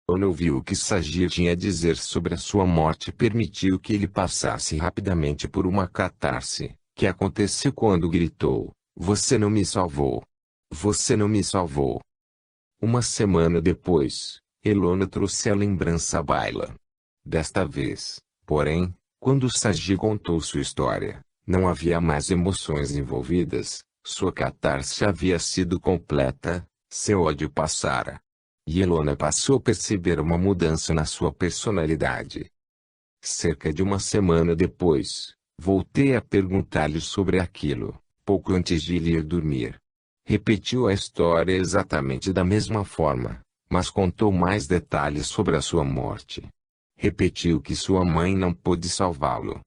Ono ouviu o que Saji tinha a dizer sobre a sua morte e permitiu que ele passasse rapidamente por uma catarse, que aconteceu quando gritou: "Você não me salvou! Você não me salvou!" Uma semana depois, Elona trouxe a lembrança à baila. Desta vez, porém, quando Saji contou sua história, não havia mais emoções envolvidas, sua catarse havia sido completa, seu ódio passara. E Elona passou a perceber uma mudança na sua personalidade. Cerca de uma semana depois, voltei a perguntar-lhe sobre aquilo, pouco antes de ele ir dormir. Repetiu a história exatamente da mesma forma, mas contou mais detalhes sobre a sua morte. Repetiu que sua mãe não pôde salvá-lo.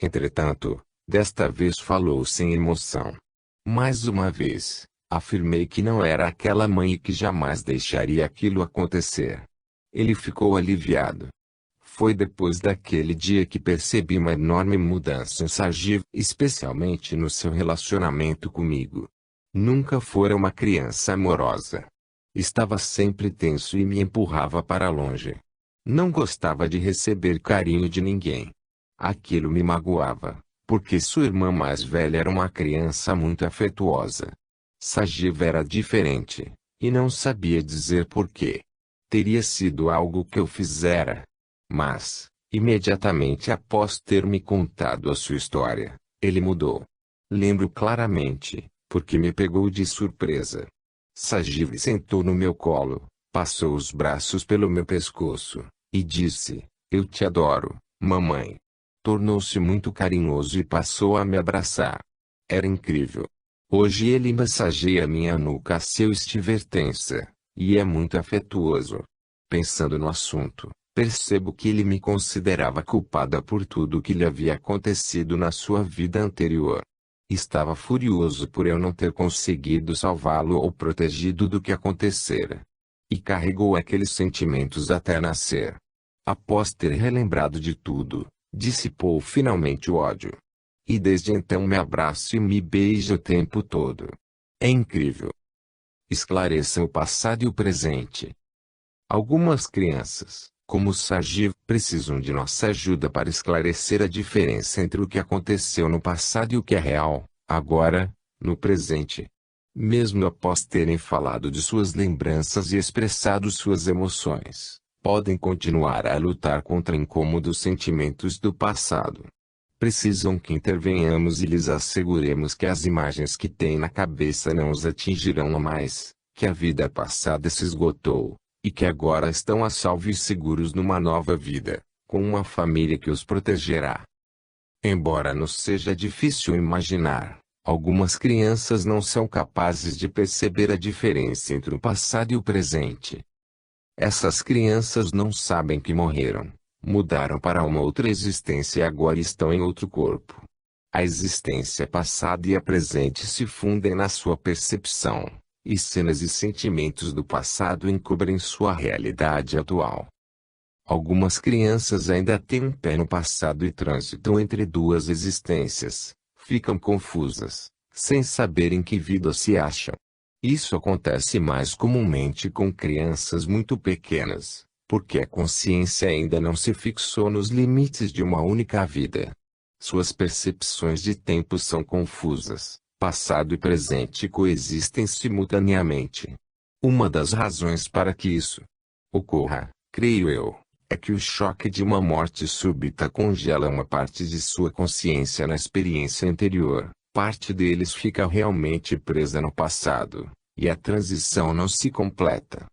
Entretanto, desta vez falou sem emoção. Mais uma vez, afirmei que não era aquela mãe e que jamais deixaria aquilo acontecer. Ele ficou aliviado. Foi depois daquele dia que percebi uma enorme mudança em Saji, especialmente no seu relacionamento comigo. Nunca fora uma criança amorosa. Estava sempre tenso e me empurrava para longe. Não gostava de receber carinho de ninguém. Aquilo me magoava, porque sua irmã mais velha era uma criança muito afetuosa. Sajiv era diferente, e não sabia dizer porquê. Teria sido algo que eu fizera. Mas, imediatamente após ter me contado a sua história, ele mudou. Lembro claramente, porque me pegou de surpresa. Sajiv sentou no meu colo, passou os braços pelo meu pescoço, e disse: "Eu te adoro, mamãe." Tornou-se muito carinhoso e passou a me abraçar. Era incrível. Hoje ele massageia minha nuca se eu estiver tensa, e é muito afetuoso. Pensando no assunto, percebo que ele me considerava culpada por tudo o que lhe havia acontecido na sua vida anterior. Estava furioso por eu não ter conseguido salvá-lo ou protegido do que acontecera. E carregou aqueles sentimentos até nascer. Após ter relembrado de tudo, dissipou finalmente o ódio. E desde então me abraça e me beija o tempo todo. É incrível. Esclareça o passado e o presente. Algumas crianças, como Saji, precisam de nossa ajuda para esclarecer a diferença entre o que aconteceu no passado e o que é real, agora, no presente. Mesmo após terem falado de suas lembranças e expressado suas emoções, podem continuar a lutar contra incômodos sentimentos do passado. Precisam que intervenhamos e lhes asseguremos que as imagens que têm na cabeça não os atingirão mais, que a vida passada se esgotou, e que agora estão a salvo e seguros numa nova vida, com uma família que os protegerá. Embora nos seja difícil imaginar, algumas crianças não são capazes de perceber a diferença entre o passado e o presente. Essas crianças não sabem que morreram. Mudaram para uma outra existência e agora estão em outro corpo. A existência passada e a presente se fundem na sua percepção, e cenas e sentimentos do passado encobrem sua realidade atual. Algumas crianças ainda têm um pé no passado e transitam entre duas existências, ficam confusas, sem saber em que vida se acham. Isso acontece mais comumente com crianças muito pequenas, porque a consciência ainda não se fixou nos limites de uma única vida. Suas percepções de tempo são confusas, passado e presente coexistem simultaneamente. Uma das razões para que isso ocorra, creio eu, é que o choque de uma morte súbita congela uma parte de sua consciência na experiência anterior, parte deles fica realmente presa no passado, e a transição não se completa.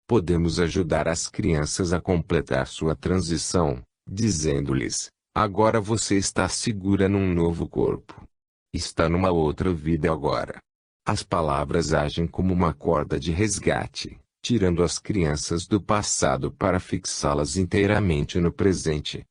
Podemos ajudar as crianças a completar sua transição, dizendo-lhes: agora você está segura num novo corpo. Está numa outra vida agora. As palavras agem como uma corda de resgate, tirando as crianças do passado para fixá-las inteiramente no presente.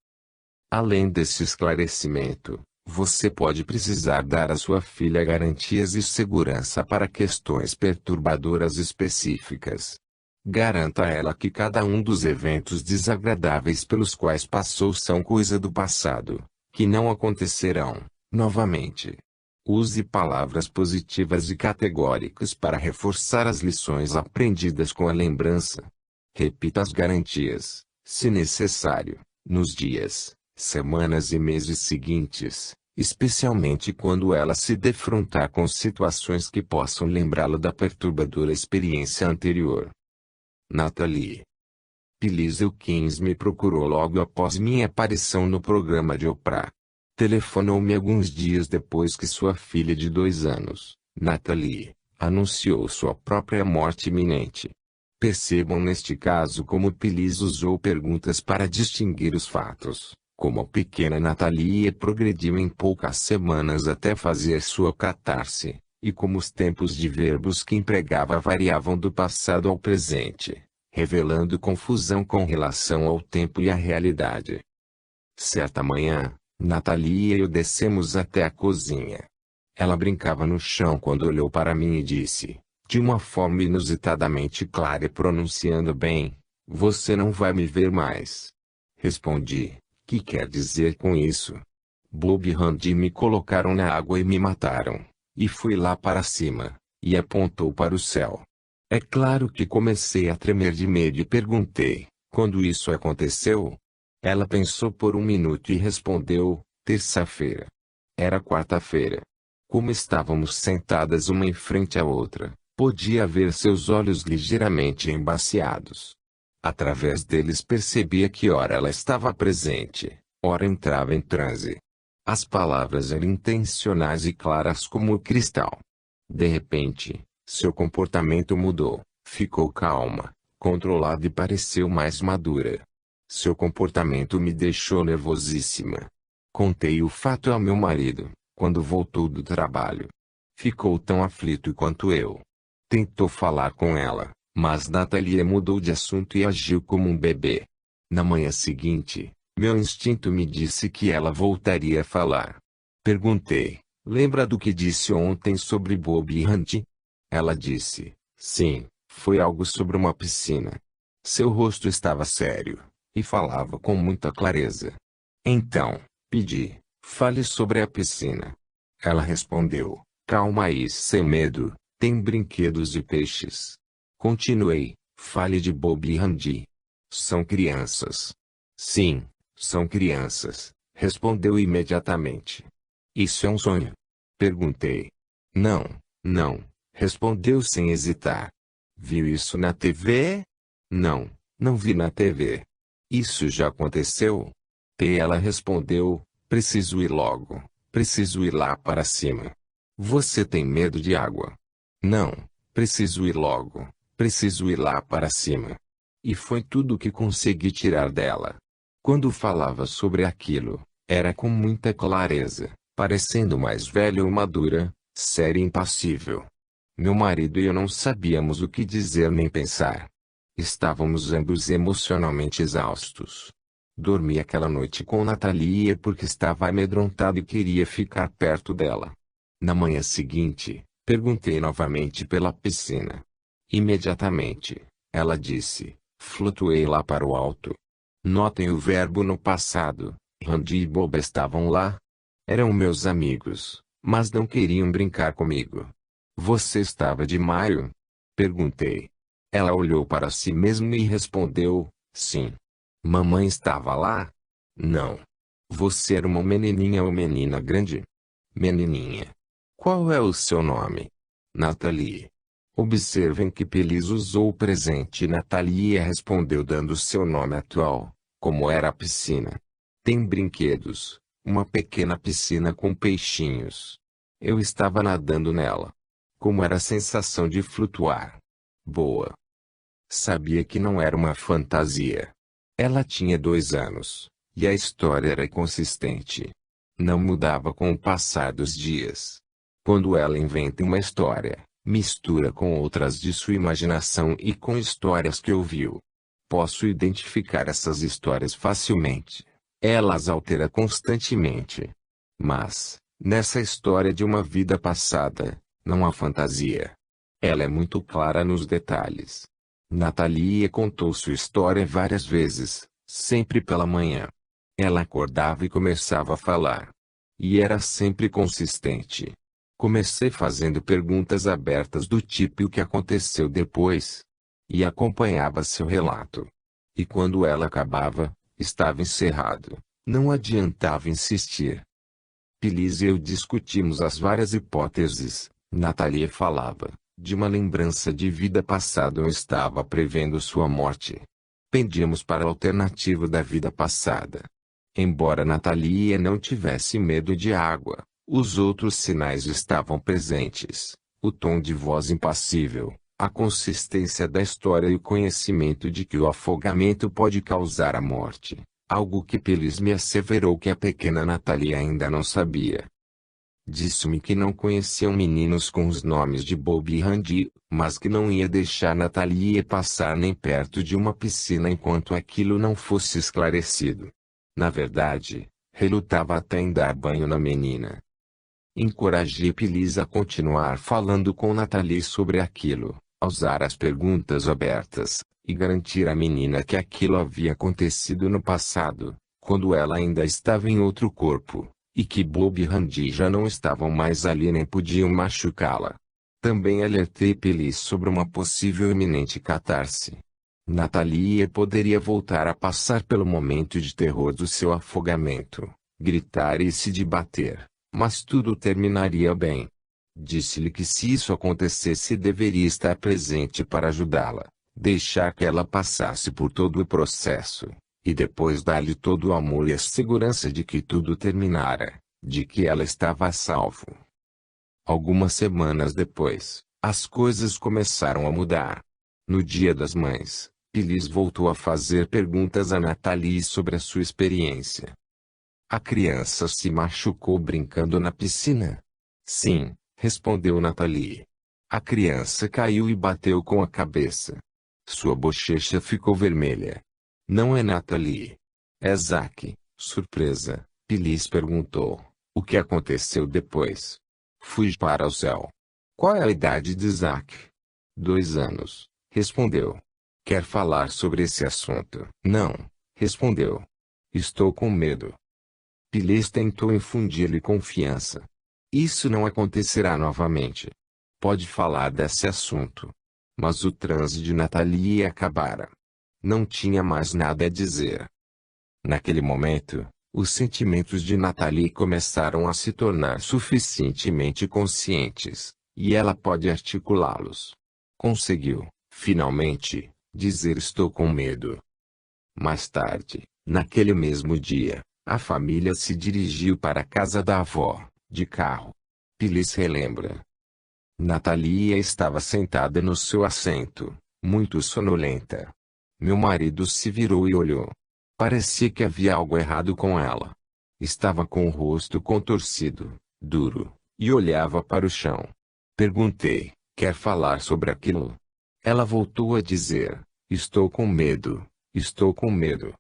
Além desse esclarecimento, você pode precisar dar à sua filha garantias e segurança para questões perturbadoras específicas. Garanta a ela que cada um dos eventos desagradáveis pelos quais passou são coisa do passado, que não acontecerão, novamente. Use palavras positivas e categóricas para reforçar as lições aprendidas com a lembrança. Repita as garantias, se necessário, nos dias, semanas e meses seguintes, especialmente quando ela se defrontar com situações que possam lembrá-la da perturbadora experiência anterior. Natalie. Pilis Elkins me procurou logo após minha aparição no programa de Oprah. Telefonou-me alguns dias depois que sua filha de 2 anos, Natalie, anunciou sua própria morte iminente. Percebam neste caso como Pilis usou perguntas para distinguir os fatos, como a pequena Natalie progrediu em poucas semanas até fazer sua catarse, e como os tempos de verbos que empregava variavam do passado ao presente, revelando confusão com relação ao tempo e à realidade. Certa manhã, Natalie e eu descemos até a cozinha. Ela brincava no chão quando olhou para mim e disse, de uma forma inusitadamente clara e pronunciando bem, "Você não vai me ver mais." Respondi, "Que quer dizer com isso?" "Bob e Randy me colocaram na água e me mataram." E fui lá para cima, e apontou para o céu. É claro que comecei a tremer de medo e perguntei, "Quando isso aconteceu?" Ela pensou por um minuto e respondeu, "Terça-feira." Era quarta-feira. Como estávamos sentadas uma em frente à outra, podia ver seus olhos ligeiramente embaciados. Através deles percebia que ora ela estava presente, ora entrava em transe. As palavras eram intencionais e claras como o cristal. De repente, seu comportamento mudou, ficou calma, controlada e pareceu mais madura. Seu comportamento me deixou nervosíssima. Contei o fato ao meu marido, quando voltou do trabalho. Ficou tão aflito quanto eu. Tentou falar com ela, mas Natalie mudou de assunto e agiu como um bebê. Na manhã seguinte, meu instinto me disse que ela voltaria a falar. Perguntei, "Lembra do que disse ontem sobre Bob e Randy?" Ela disse, "Sim, foi algo sobre uma piscina." Seu rosto estava sério, e falava com muita clareza. Então, pedi, "Fale sobre a piscina." Ela respondeu, calma e sem medo, "Tem brinquedos e peixes." Continuei, "Fale de Bob e Randy." "São crianças." "Sim, são crianças," respondeu imediatamente. "Isso é um sonho?" Perguntei. "Não, não," respondeu sem hesitar. "Viu isso na TV?" "Não, não vi na TV." "Isso já aconteceu?" Ela respondeu, "Preciso ir logo, preciso ir lá para cima." "Você tem medo de água?" "Não, preciso ir logo, preciso ir lá para cima." E foi tudo o que consegui tirar dela. Quando falava sobre aquilo, era com muita clareza, parecendo mais velha ou madura, séria e impassível. Meu marido e eu não sabíamos o que dizer nem pensar. Estávamos ambos emocionalmente exaustos. Dormi aquela noite com Natalie porque estava amedrontado e queria ficar perto dela. Na manhã seguinte, perguntei novamente pela piscina. Imediatamente, ela disse, "Flutuei lá para o alto." Notem o verbo no passado, Randy e Bob estavam lá. Eram meus amigos, mas não queriam brincar comigo. "Você estava de Mario?" Perguntei. Ela olhou para si mesma e respondeu, "Sim." "Mamãe estava lá?" "Não." "Você era uma menininha ou menina grande?" "Menininha." "Qual é o seu nome?" "Natalie." Observem que Pilis usou o presente e Natalie respondeu dando seu nome atual, como era a piscina. "Tem brinquedos, uma pequena piscina com peixinhos." Eu estava nadando nela. Como era a sensação de flutuar? Boa. Sabia que não era uma fantasia. Ela tinha 2 anos, e a história era consistente. Não mudava com o passar dos dias. Quando ela inventa uma história, mistura com outras de sua imaginação e com histórias que ouviu. Posso identificar essas histórias facilmente. Ela as altera constantemente. Mas, nessa história de uma vida passada, não há fantasia. Ela é muito clara nos detalhes. Natalie contou sua história várias vezes, sempre pela manhã. Ela acordava e começava a falar. E era sempre consistente. Comecei fazendo perguntas abertas do tipo: "E o que aconteceu depois?" e acompanhava seu relato. E quando ela acabava, estava encerrado. Não adiantava insistir. Pilis e eu discutimos as várias hipóteses. Natalia falava de uma lembrança de vida passada ou estava prevendo sua morte. Pendíamos para a alternativa da vida passada. Embora Natalia não tivesse medo de água, os outros sinais estavam presentes. O tom de voz impassível, a consistência da história e o conhecimento de que o afogamento pode causar a morte. Algo que Pilis me asseverou que a pequena Natalia ainda não sabia. Disse-me que não conheciam meninos com os nomes de Bob e Randy, mas que não ia deixar Natalia passar nem perto de uma piscina enquanto aquilo não fosse esclarecido. Na verdade, relutava até em dar banho na menina. Encorajei Pilis a continuar falando com Natalie sobre aquilo, a usar as perguntas abertas, e garantir à menina que aquilo havia acontecido no passado, quando ela ainda estava em outro corpo, e que Bob e Randy já não estavam mais ali nem podiam machucá-la. Também alertei Pilis sobre uma possível iminente catarse. Natalia poderia voltar a passar pelo momento de terror do seu afogamento, gritar e se debater, mas tudo terminaria bem. Disse-lhe que se isso acontecesse deveria estar presente para ajudá-la, deixar que ela passasse por todo o processo, e depois dar-lhe todo o amor e a segurança de que tudo terminara, de que ela estava a salvo. Algumas semanas depois, as coisas começaram a mudar. No Dia das Mães, Pilis voltou a fazer perguntas a Natalie sobre a sua experiência. A criança se machucou brincando na piscina? Sim, respondeu Natalie. A criança caiu e bateu com a cabeça. Sua bochecha ficou vermelha. Não é Natalie. É Zack. Surpresa, Pilis perguntou. O que aconteceu depois? Fui para o céu. Qual é a idade de Zack? 2 anos, respondeu. Quer falar sobre esse assunto? Não, respondeu. Estou com medo. Pilis tentou infundir-lhe confiança. Isso não acontecerá novamente. Pode falar desse assunto. Mas o transe de Natalie acabara. Não tinha mais nada a dizer. Naquele momento, os sentimentos de Natalie começaram a se tornar suficientemente conscientes, e ela pode articulá-los. Conseguiu, finalmente, dizer estou com medo. Mais tarde, naquele mesmo dia, a família se dirigiu para a casa da avó, de carro. Pilis relembra. Natalia estava sentada no seu assento, muito sonolenta. Meu marido se virou e olhou. Parecia que havia algo errado com ela. Estava com o rosto contorcido, duro, e olhava para o chão. Perguntei, quer falar sobre aquilo? Ela voltou a dizer, estou com medo, estou com medo.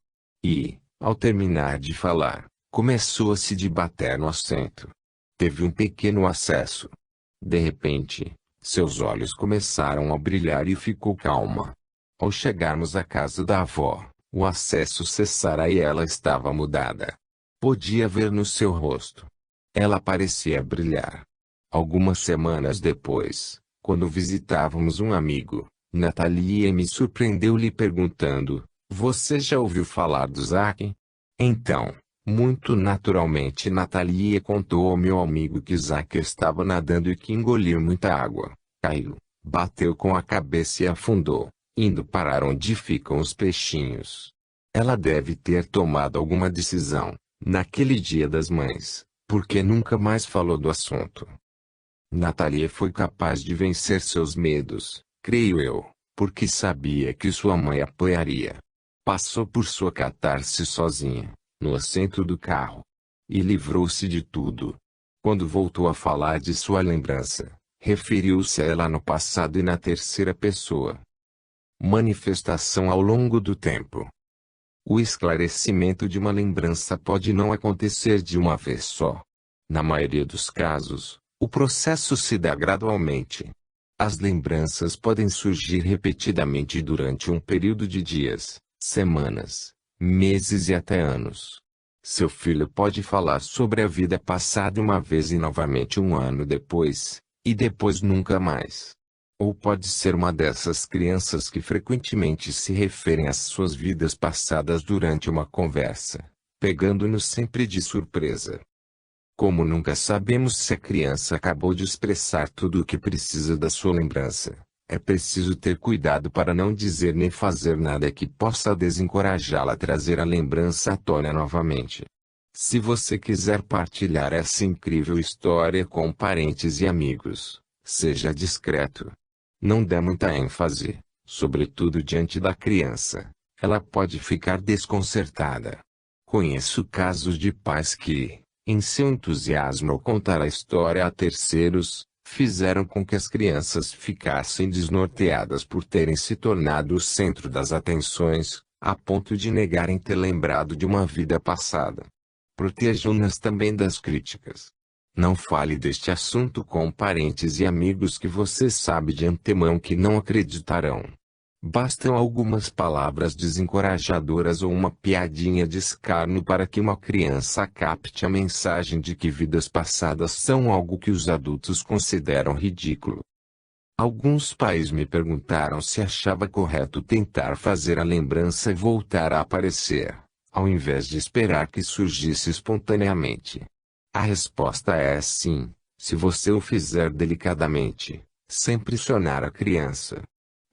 E, ao terminar de falar, começou a se debater no assento. Teve um pequeno acesso. De repente, seus olhos começaram a brilhar e ficou calma. Ao chegarmos à casa da avó, o acesso cessara e ela estava mudada. Podia ver no seu rosto. Ela parecia brilhar. Algumas semanas depois, quando visitávamos um amigo, Natalia me surpreendeu lhe perguntando, você já ouviu falar do Zack? Então, muito naturalmente Natalia contou ao meu amigo que Zack estava nadando e que engoliu muita água, caiu, bateu com a cabeça e afundou, indo parar onde ficam os peixinhos. Ela deve ter tomado alguma decisão, naquele Dia das Mães, porque nunca mais falou do assunto. Natalia foi capaz de vencer seus medos, creio eu, porque sabia que sua mãe apoiaria. Passou por sua catarse sozinha, no assento do carro. E livrou-se de tudo. Quando voltou a falar de sua lembrança, referiu-se a ela no passado e na terceira pessoa. Manifestação ao longo do tempo. O esclarecimento de uma lembrança pode não acontecer de uma vez só. Na maioria dos casos, o processo se dá gradualmente. As lembranças podem surgir repetidamente durante um período de dias, semanas, meses e até anos. Seu filho pode falar sobre a vida passada uma vez e novamente um ano depois, e depois nunca mais. Ou pode ser uma dessas crianças que frequentemente se referem às suas vidas passadas durante uma conversa, pegando-nos sempre de surpresa. Como nunca sabemos se a criança acabou de expressar tudo o que precisa da sua lembrança, é preciso ter cuidado para não dizer nem fazer nada que possa desencorajá-la a trazer a lembrança à tona novamente. Se você quiser partilhar essa incrível história com parentes e amigos, seja discreto. Não dê muita ênfase, sobretudo diante da criança. Ela pode ficar desconcertada. Conheço casos de pais que, em seu entusiasmo ao contar a história a terceiros, fizeram com que as crianças ficassem desnorteadas por terem se tornado o centro das atenções, a ponto de negarem ter lembrado de uma vida passada. Protejam-nas também das críticas. Não fale deste assunto com parentes e amigos que você sabe de antemão que não acreditarão. Bastam algumas palavras desencorajadoras ou uma piadinha de escárnio para que uma criança capte a mensagem de que vidas passadas são algo que os adultos consideram ridículo. Alguns pais me perguntaram se achava correto tentar fazer a lembrança voltar a aparecer, ao invés de esperar que surgisse espontaneamente. A resposta é sim, se você o fizer delicadamente, sem pressionar a criança.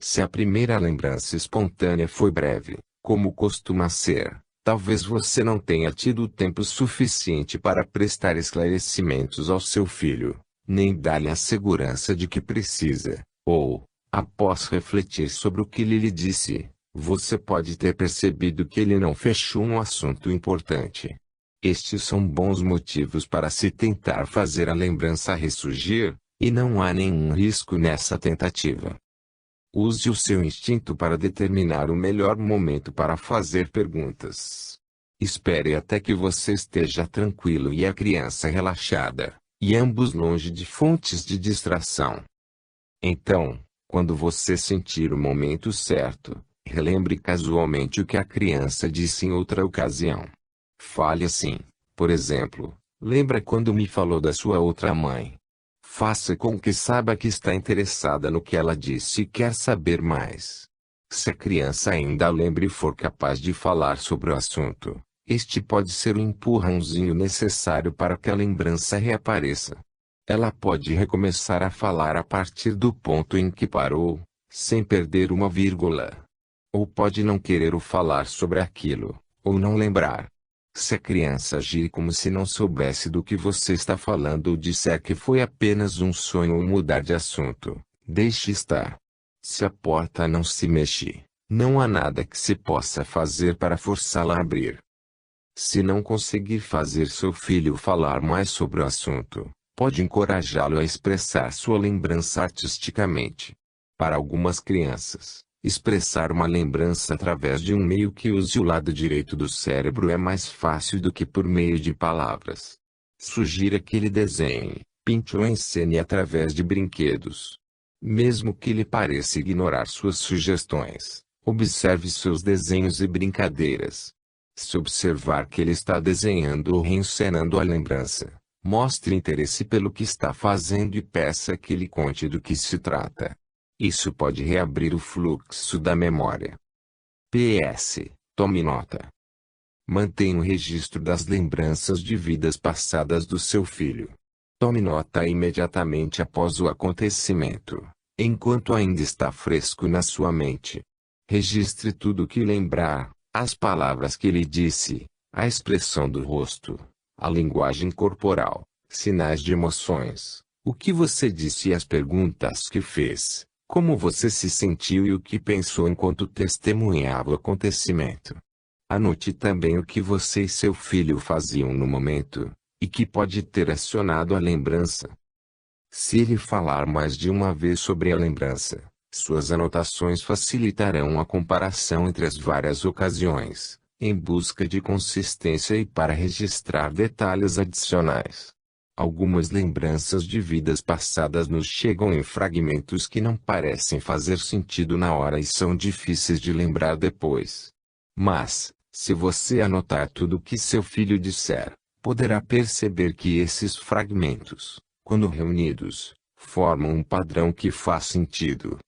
Se a primeira lembrança espontânea foi breve, como costuma ser, talvez você não tenha tido tempo suficiente para prestar esclarecimentos ao seu filho, nem dar-lhe a segurança de que precisa, ou, após refletir sobre o que ele lhe disse, você pode ter percebido que ele não fechou um assunto importante. Estes são bons motivos para se tentar fazer a lembrança ressurgir, e não há nenhum risco nessa tentativa. Use o seu instinto para determinar o melhor momento para fazer perguntas. Espere até que você esteja tranquilo e a criança relaxada, e ambos longe de fontes de distração. Então, quando você sentir o momento certo, relembre casualmente o que a criança disse em outra ocasião. Fale assim, por exemplo, lembra quando me falou da sua outra mãe? Faça com que saiba que está interessada no que ela disse e quer saber mais. Se a criança ainda lembra e for capaz de falar sobre o assunto, este pode ser o empurrãozinho necessário para que a lembrança reapareça. Ela pode recomeçar a falar a partir do ponto em que parou, sem perder uma vírgula. Ou pode não querer o falar sobre aquilo, ou não lembrar. Se a criança agir como se não soubesse do que você está falando ou disser que foi apenas um sonho ou mudar de assunto, deixe estar. Se a porta não se mexe, não há nada que se possa fazer para forçá-la a abrir. Se não conseguir fazer seu filho falar mais sobre o assunto, pode encorajá-lo a expressar sua lembrança artisticamente. Para algumas crianças, expressar uma lembrança através de um meio que use o lado direito do cérebro é mais fácil do que por meio de palavras. Sugira que ele desenhe, pinte ou encene através de brinquedos. Mesmo que lhe pareça ignorar suas sugestões, observe seus desenhos e brincadeiras. Se observar que ele está desenhando ou reencenando a lembrança, mostre interesse pelo que está fazendo e peça que lhe conte do que se trata. Isso pode reabrir o fluxo da memória. PS, tome nota. Mantenha o registro das lembranças de vidas passadas do seu filho. Tome nota imediatamente após o acontecimento, enquanto ainda está fresco na sua mente. Registre tudo o que lembrar, as palavras que ele disse, a expressão do rosto, a linguagem corporal, sinais de emoções, o que você disse e as perguntas que fez. Como você se sentiu e o que pensou enquanto testemunhava o acontecimento. Anote também o que você e seu filho faziam no momento, e que pode ter acionado a lembrança. Se ele falar mais de uma vez sobre a lembrança, suas anotações facilitarão a comparação entre as várias ocasiões, em busca de consistência e para registrar detalhes adicionais. Algumas lembranças de vidas passadas nos chegam em fragmentos que não parecem fazer sentido na hora e são difíceis de lembrar depois. Mas, se você anotar tudo o que seu filho disser, poderá perceber que esses fragmentos, quando reunidos, formam um padrão que faz sentido.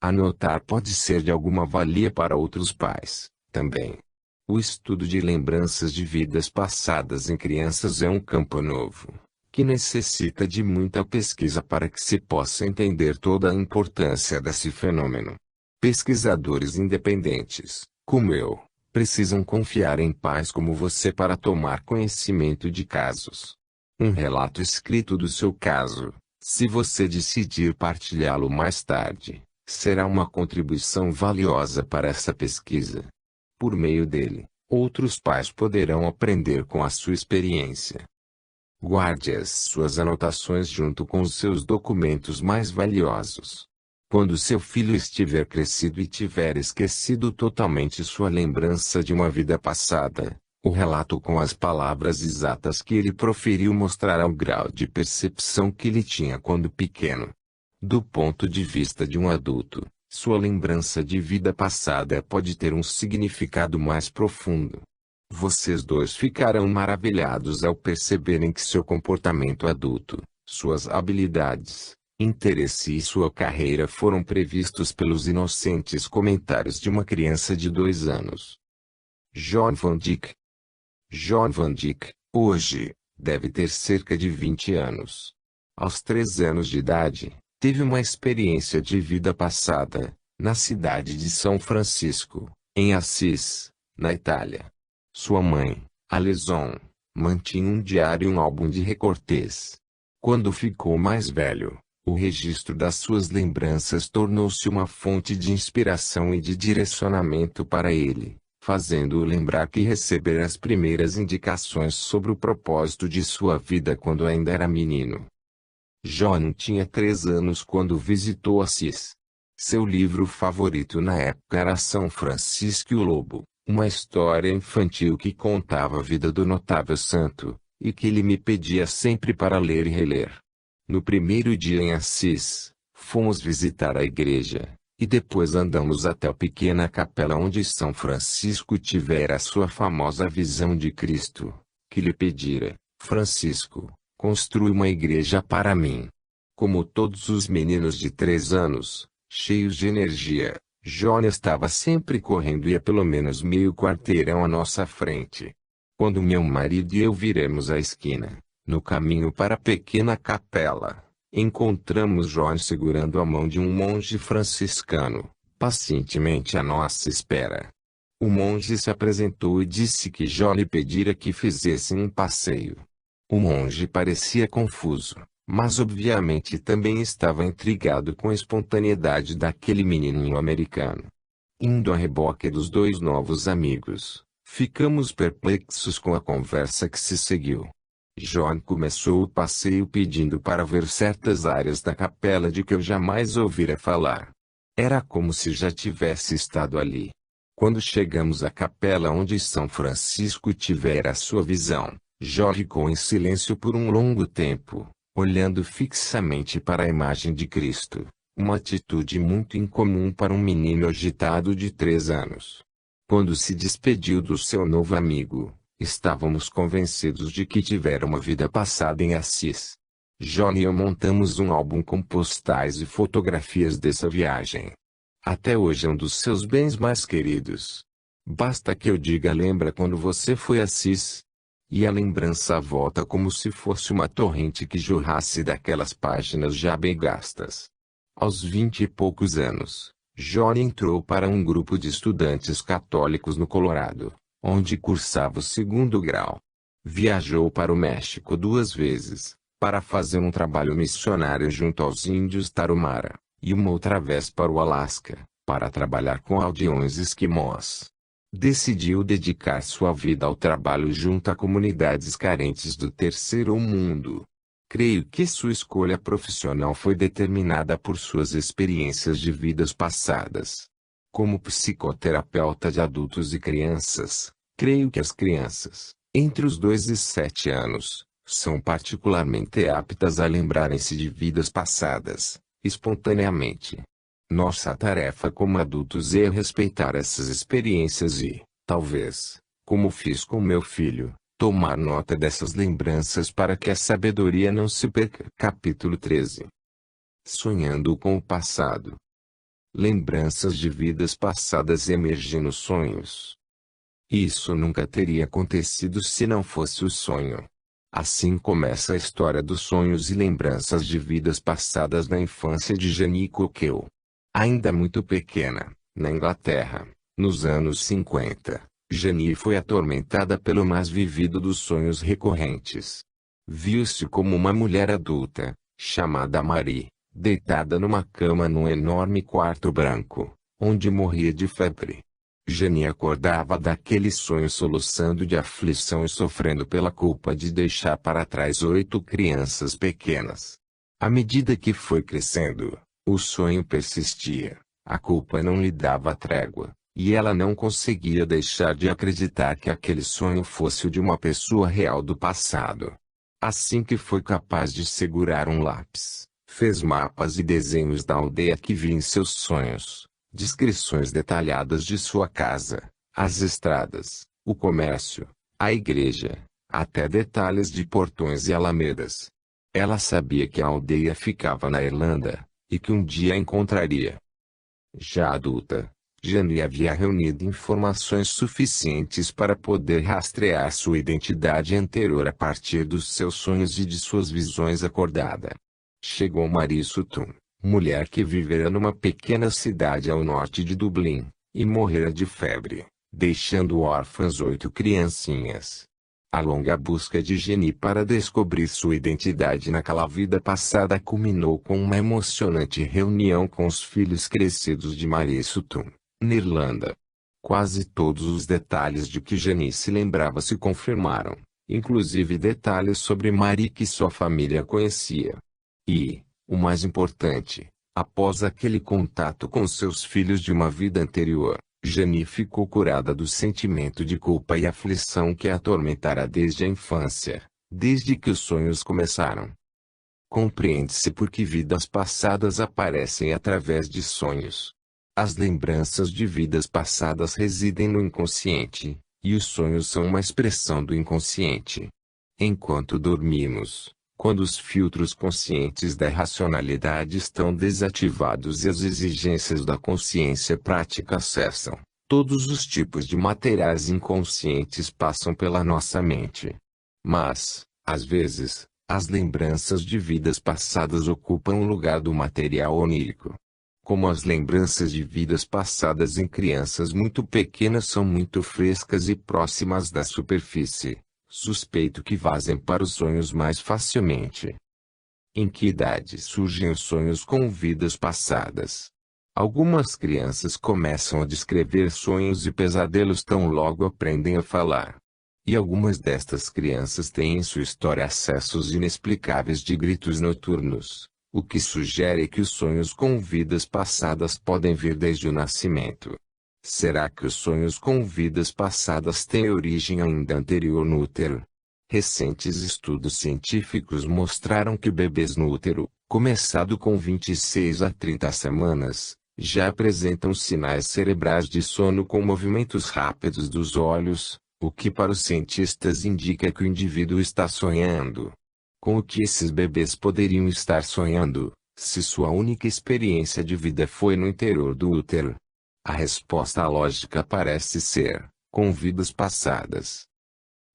Anotar pode ser de alguma valia para outros pais, também. O estudo de lembranças de vidas passadas em crianças é um campo novo, que necessita de muita pesquisa para que se possa entender toda a importância desse fenômeno. Pesquisadores independentes, como eu, precisam confiar em pais como você para tomar conhecimento de casos. Um relato escrito do seu caso, se você decidir partilhá-lo mais tarde, será uma contribuição valiosa para essa pesquisa. Por meio dele, outros pais poderão aprender com a sua experiência. Guarde as suas anotações junto com os seus documentos mais valiosos. Quando seu filho estiver crescido e tiver esquecido totalmente sua lembrança de uma vida passada, o relato com as palavras exatas que ele proferiu mostrará o grau de percepção que ele tinha quando pequeno. Do ponto de vista de um adulto, sua lembrança de vida passada pode ter um significado mais profundo. Vocês dois ficarão maravilhados ao perceberem que seu comportamento adulto, suas habilidades, interesse e sua carreira foram previstos pelos inocentes comentários de uma criança de 2 anos. John Van Dyck. John Van Dyck, hoje, deve ter cerca de 20 anos. Aos 3 anos de idade, teve uma experiência de vida passada, na cidade de São Francisco, em Assis, na Itália. Sua mãe, Alison, mantinha um diário e um álbum de recortes. Quando ficou mais velho, o registro das suas lembranças tornou-se uma fonte de inspiração e de direcionamento para ele, fazendo-o lembrar que recebera as primeiras indicações sobre o propósito de sua vida quando ainda era menino. John tinha 3 anos quando visitou Assis. Seu livro favorito na época era São Francisco e o Lobo, uma história infantil que contava a vida do notável santo, e que ele me pedia sempre para ler e reler. No primeiro dia em Assis, fomos visitar a igreja, e depois andamos até a pequena capela onde São Francisco tivera sua famosa visão de Cristo, que lhe pedira: Francisco, construi uma igreja para mim. Como todos os meninos de 3 anos, cheios de energia, John estava sempre correndo e ia pelo menos meio quarteirão à nossa frente. Quando meu marido e eu viramos a esquina, no caminho para a pequena capela, encontramos John segurando a mão de um monge franciscano, pacientemente à nossa espera. O monge se apresentou e disse que John lhe pedira que fizessem um passeio. O monge parecia confuso, mas obviamente também estava intrigado com a espontaneidade daquele menininho americano. Indo a reboque dos 2 novos amigos, ficamos perplexos com a conversa que se seguiu. John começou o passeio pedindo para ver certas áreas da capela de que eu jamais ouvira falar. Era como se já tivesse estado ali. Quando chegamos à capela onde São Francisco tivera sua visão, John ficou em silêncio por um longo tempo, olhando fixamente para a imagem de Cristo, uma atitude muito incomum para um menino agitado de 3 anos. Quando se despediu do seu novo amigo, estávamos convencidos de que tivera uma vida passada em Assis. John e eu montamos um álbum com postais e fotografias dessa viagem. Até hoje é um dos seus bens mais queridos. Basta que eu diga: lembra quando você foi a Assis? E a lembrança volta como se fosse uma torrente que jorrasse daquelas páginas já bem gastas. Aos 20 e poucos anos, John entrou para um grupo de estudantes católicos no Colorado, onde cursava o 2º grau. Viajou para o México 2 vezes, para fazer um trabalho missionário junto aos índios Tarahumara, e uma outra vez para o Alasca, para trabalhar com aldeões esquimós. Decidiu dedicar sua vida ao trabalho junto a comunidades carentes do Terceiro Mundo. Creio que sua escolha profissional foi determinada por suas experiências de vidas passadas. Como psicoterapeuta de adultos e crianças, creio que as crianças, entre os 2 e 7 anos, são particularmente aptas a lembrarem-se de vidas passadas, espontaneamente. Nossa tarefa como adultos é respeitar essas experiências e, talvez, como fiz com meu filho, tomar nota dessas lembranças para que a sabedoria não se perca. Capítulo 13. sonhando com o passado. Lembranças de vidas passadas emergem nos sonhos. Isso nunca teria acontecido se não fosse o sonho. Assim começa a história dos sonhos e lembranças de vidas passadas na infância de Jenny Cockell. Ainda muito pequena, na Inglaterra, nos anos 50, Jenny foi atormentada pelo mais vívido dos sonhos recorrentes. Viu-se como uma mulher adulta, chamada Marie, deitada numa cama num enorme quarto branco, onde morria de febre. Jenny acordava daquele sonho soluçando de aflição e sofrendo pela culpa de deixar para trás 8 crianças pequenas. À medida que foi crescendo, o sonho persistia, a culpa não lhe dava trégua, e ela não conseguia deixar de acreditar que aquele sonho fosse o de uma pessoa real do passado. Assim que foi capaz de segurar um lápis, fez mapas e desenhos da aldeia que via em seus sonhos. Descrições detalhadas de sua casa, as estradas, o comércio, a igreja, até detalhes de portões e alamedas. Ela sabia que a aldeia ficava na Irlanda, e que um dia a encontraria. Já adulta, Jenny havia reunido informações suficientes para poder rastrear sua identidade anterior a partir dos seus sonhos e de suas visões acordada. Chegou Marie Sutton, mulher que vivera numa pequena cidade ao norte de Dublin, e morrera de febre, deixando órfãs 8 criancinhas. A longa busca de Jenny para descobrir sua identidade naquela vida passada culminou com uma emocionante reunião com os filhos crescidos de Marie Sutton, na Irlanda. Quase todos os detalhes de que Jenny se lembrava se confirmaram, inclusive detalhes sobre Marie que sua família conhecia. E, o mais importante, após aquele contato com seus filhos de uma vida anterior, Jenny ficou curada do sentimento de culpa e aflição que a atormentara desde a infância, desde que os sonhos começaram. Compreende-se por que vidas passadas aparecem através de sonhos. As lembranças de vidas passadas residem no inconsciente, e os sonhos são uma expressão do inconsciente. Enquanto dormimos, quando os filtros conscientes da racionalidade estão desativados e as exigências da consciência prática cessam, todos os tipos de materiais inconscientes passam pela nossa mente. Mas, às vezes, as lembranças de vidas passadas ocupam o lugar do material onírico. Como as lembranças de vidas passadas em crianças muito pequenas são muito frescas e próximas da superfície, suspeito que vazem para os sonhos mais facilmente. Em que idade surgem os sonhos com vidas passadas? Algumas crianças começam a descrever sonhos e pesadelos tão logo aprendem a falar. E algumas destas crianças têm em sua história acessos inexplicáveis de gritos noturnos, o que sugere que os sonhos com vidas passadas podem vir desde o nascimento. Será que os sonhos com vidas passadas têm origem ainda anterior no útero? Recentes estudos científicos mostraram que bebês no útero, começado com 26 a 30 semanas, já apresentam sinais cerebrais de sono com movimentos rápidos dos olhos, o que para os cientistas indica que o indivíduo está sonhando. Com o que esses bebês poderiam estar sonhando, se sua única experiência de vida foi no interior do útero? A resposta lógica parece ser, com vidas passadas.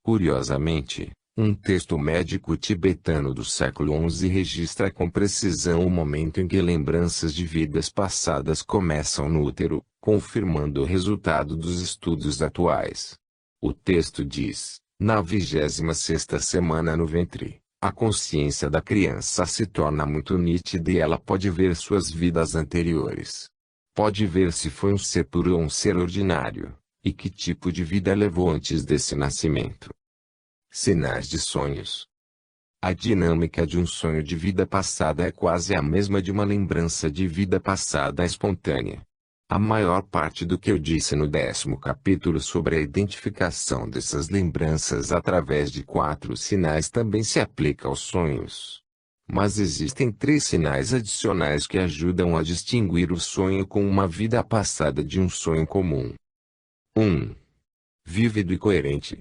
Curiosamente, um texto médico tibetano do século XI registra com precisão o momento em que lembranças de vidas passadas começam no útero, confirmando o resultado dos estudos atuais. O texto diz, na 26ª semana no ventre, a consciência da criança se torna muito nítida e ela pode ver suas vidas anteriores. Pode ver se foi um ser puro ou um ser ordinário, e que tipo de vida levou antes desse nascimento. Sinais de sonhos. A dinâmica de um sonho de vida passada é quase a mesma de uma lembrança de vida passada espontânea. A maior parte do que eu disse no 10º capítulo sobre a identificação dessas lembranças através de 4 sinais também se aplica aos sonhos. Mas existem 3 sinais adicionais que ajudam a distinguir o sonho com uma vida passada de um sonho comum. 1. Vívido e coerente.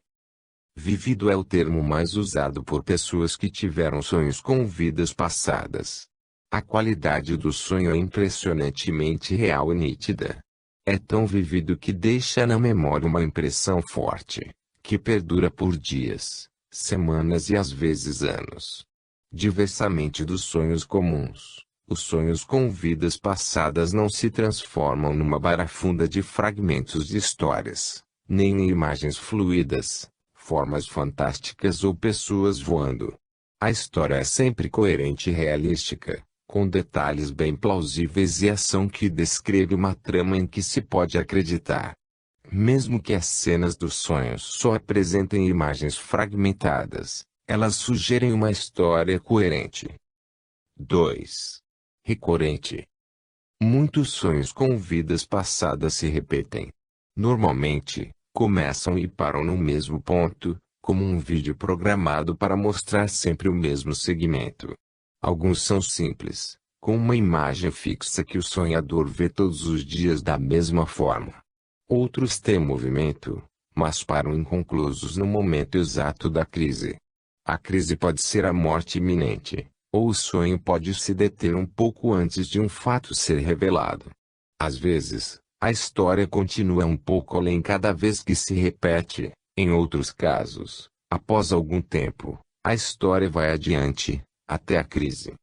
Vívido é o termo mais usado por pessoas que tiveram sonhos com vidas passadas. A qualidade do sonho é impressionantemente real e nítida. É tão vivido que deixa na memória uma impressão forte, que perdura por dias, semanas e às vezes anos. Diversamente dos sonhos comuns, os sonhos com vidas passadas não se transformam numa barafunda de fragmentos de histórias, nem em imagens fluídas, formas fantásticas ou pessoas voando. A história é sempre coerente e realística, com detalhes bem plausíveis e ação que descreve uma trama em que se pode acreditar. Mesmo que as cenas dos sonhos só apresentem imagens fragmentadas, elas sugerem uma história coerente. 2. Recorrente. Muitos sonhos com vidas passadas se repetem. Normalmente, começam e param no mesmo ponto, como um vídeo programado para mostrar sempre o mesmo segmento. Alguns são simples, com uma imagem fixa que o sonhador vê todos os dias da mesma forma. Outros têm movimento, mas param inconclusos no momento exato da crise. A crise pode ser a morte iminente, ou o sonho pode se deter um pouco antes de um fato ser revelado. Às vezes, a história continua um pouco além cada vez que se repete. Em outros casos, após algum tempo, a história vai adiante, até a crise.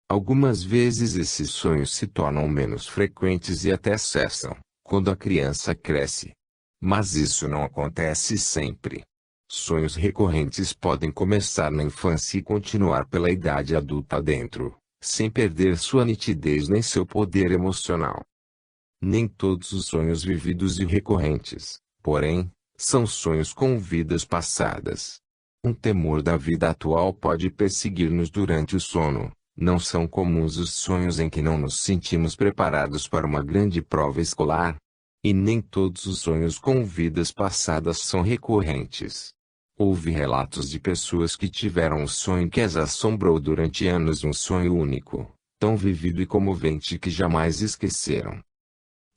Algumas vezes esses sonhos se tornam menos frequentes e até cessam, quando a criança cresce. Mas isso não acontece sempre. Sonhos recorrentes podem começar na infância e continuar pela idade adulta adentro, sem perder sua nitidez nem seu poder emocional. Nem todos os sonhos vividos e recorrentes, porém, são sonhos com vidas passadas. Um temor da vida atual pode perseguir-nos durante o sono. Não são comuns os sonhos em que não nos sentimos preparados para uma grande prova escolar. E nem todos os sonhos com vidas passadas são recorrentes. Houve relatos de pessoas que tiveram um sonho que as assombrou durante anos, um sonho único, tão vivido e comovente que jamais esqueceram.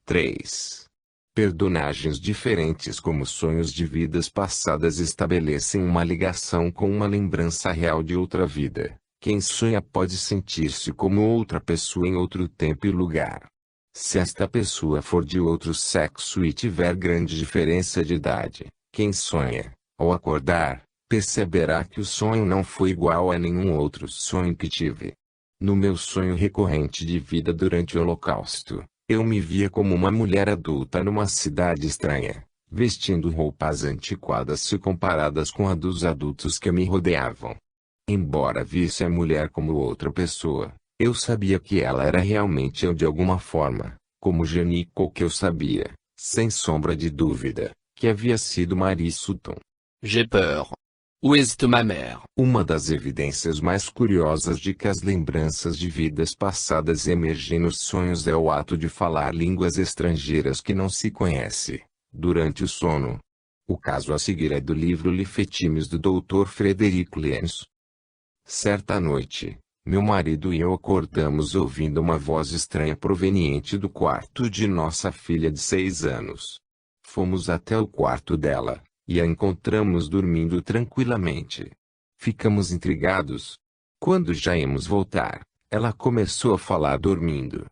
3. Personagens diferentes como sonhos de vidas passadas estabelecem uma ligação com uma lembrança real de outra vida. Quem sonha pode sentir-se como outra pessoa em outro tempo e lugar. Se esta pessoa for de outro sexo e tiver grande diferença de idade, quem sonha, ao acordar, perceberá que o sonho não foi igual a nenhum outro sonho que tive. No meu sonho recorrente de vida durante o Holocausto, eu me via como uma mulher adulta numa cidade estranha, vestindo roupas antiquadas se comparadas com a dos adultos que me rodeavam. Embora visse a mulher como outra pessoa, eu sabia que ela era realmente eu de alguma forma, como Janico que eu sabia, sem sombra de dúvida, que havia sido Marie Sutton. J'ai peur. Où est ma mère? Uma das evidências mais curiosas de que as lembranças de vidas passadas emergem nos sonhos é o ato de falar línguas estrangeiras que não se conhece, durante o sono. O caso a seguir é do livro Lifetimes do Dr. Frederico Lenz. Certa noite, meu marido e eu acordamos ouvindo uma voz estranha proveniente do quarto de nossa filha de 6 anos. Fomos até o quarto dela, e a encontramos dormindo tranquilamente. Ficamos intrigados. Quando já íamos voltar, ela começou a falar dormindo.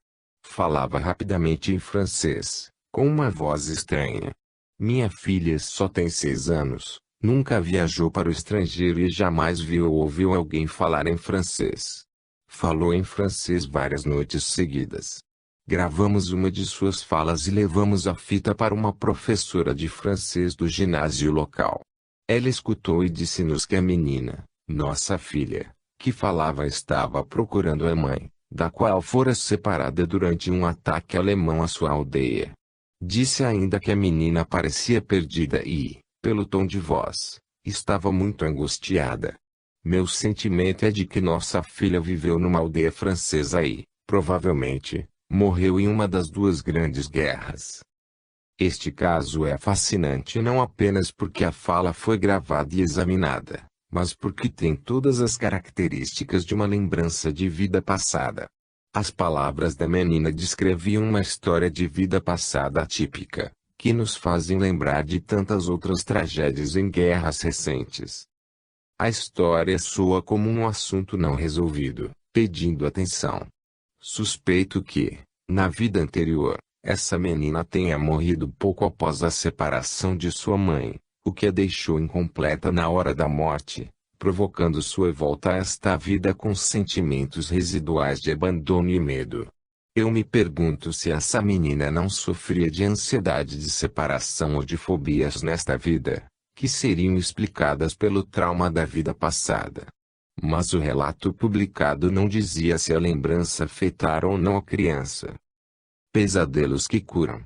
Falava rapidamente em francês, com uma voz estranha. Minha filha só tem 6 anos. Nunca viajou para o estrangeiro e jamais viu ou ouviu alguém falar em francês. Falou em francês várias noites seguidas. Gravamos uma de suas falas e levamos a fita para uma professora de francês do ginásio local. Ela escutou e disse-nos que a menina, nossa filha, que falava estava procurando a mãe, da qual fora separada durante um ataque alemão à sua aldeia. Disse ainda que a menina parecia perdida e, pelo tom de voz, estava muito angustiada. Meu sentimento é de que nossa filha viveu numa aldeia francesa e, provavelmente, morreu em uma das 2 grandes guerras. Este caso é fascinante não apenas porque a fala foi gravada e examinada, mas porque tem todas as características de uma lembrança de vida passada. As palavras da menina descreviam uma história de vida passada atípica, que nos fazem lembrar de tantas outras tragédias em guerras recentes. A história soa como um assunto não resolvido, pedindo atenção, Suspeito que, na vida anterior, essa menina tenha morrido pouco após a separação de sua mãe, o que a deixou incompleta na hora da morte, provocando sua volta a esta vida com sentimentos residuais de abandono e medo. Eu me pergunto se essa menina não sofria de ansiedade de separação ou de fobias nesta vida, que seriam explicadas pelo trauma da vida passada. Mas o relato publicado não dizia se a lembrança afetara ou não a criança. Pesadelos que curam.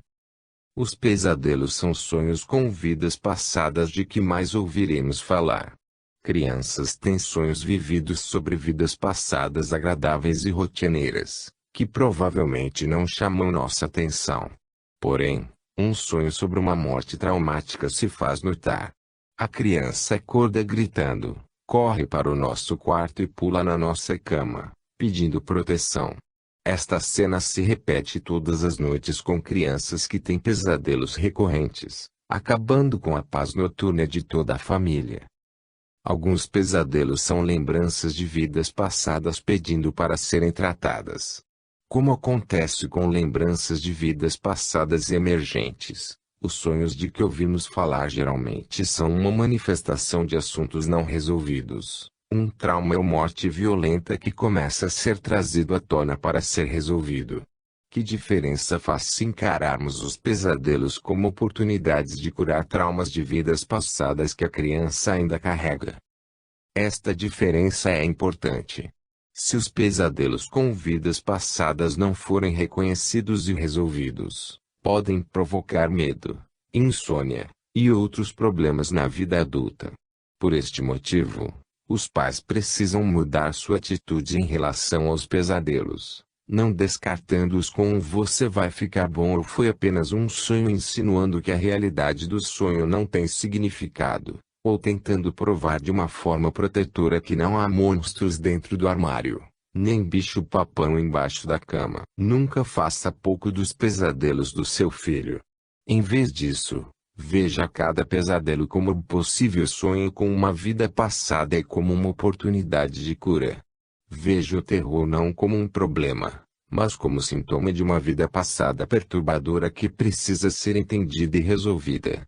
Os pesadelos são sonhos com vidas passadas de que mais ouviremos falar. Crianças têm sonhos vividos sobre vidas passadas agradáveis e rotineiras, que provavelmente não chamam nossa atenção. Porém, um sonho sobre uma morte traumática se faz notar. A criança acorda gritando, corre para o nosso quarto e pula na nossa cama, pedindo proteção. Esta cena se repete todas as noites com crianças que têm pesadelos recorrentes, acabando com a paz noturna de toda a família. Alguns pesadelos são lembranças de vidas passadas pedindo para serem tratadas. Como acontece com lembranças de vidas passadas emergentes, os sonhos de que ouvimos falar geralmente são uma manifestação de assuntos não resolvidos, um trauma ou morte violenta que começa a ser trazido à tona para ser resolvido. Que diferença faz se encararmos os pesadelos como oportunidades de curar traumas de vidas passadas que a criança ainda carrega? Esta diferença é importante. Se os pesadelos com vidas passadas não forem reconhecidos e resolvidos, podem provocar medo, insônia, e outros problemas na vida adulta. Por este motivo, os pais precisam mudar sua atitude em relação aos pesadelos, não descartando-os com "você vai ficar bom" ou "foi apenas um sonho", insinuando que a realidade do sonho não tem significado, ou tentando provar de uma forma protetora que não há monstros dentro do armário, nem bicho-papão embaixo da cama. Nunca faça pouco dos pesadelos do seu filho. Em vez disso, veja cada pesadelo como um possível sonho com uma vida passada e como uma oportunidade de cura. Veja o terror não como um problema, mas como sintoma de uma vida passada perturbadora que precisa ser entendida e resolvida.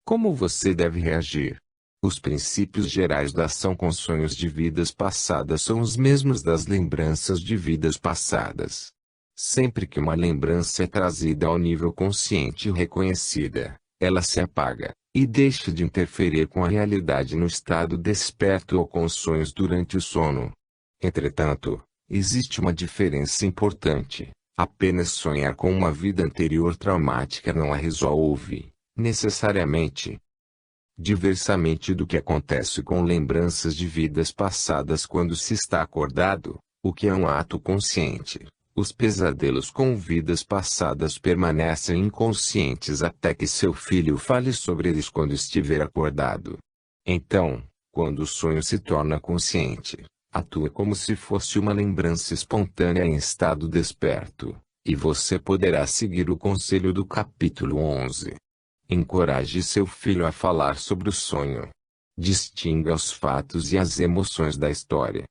Como você deve reagir? Os princípios gerais da ação com sonhos de vidas passadas são os mesmos das lembranças de vidas passadas. Sempre que uma lembrança é trazida ao nível consciente e reconhecida, ela se apaga, e deixa de interferir com a realidade no estado desperto ou com os sonhos durante o sono. Entretanto, existe uma diferença importante. Apenas sonhar com uma vida anterior traumática não a resolve, necessariamente. Diversamente do que acontece com lembranças de vidas passadas quando se está acordado, o que é um ato consciente, os pesadelos com vidas passadas permanecem inconscientes até que seu filho fale sobre eles quando estiver acordado. Então, quando o sonho se torna consciente, atua como se fosse uma lembrança espontânea em estado desperto, e você poderá seguir o conselho do capítulo 11. Encoraje seu filho a falar sobre o sonho. Distinga os fatos e as emoções da história.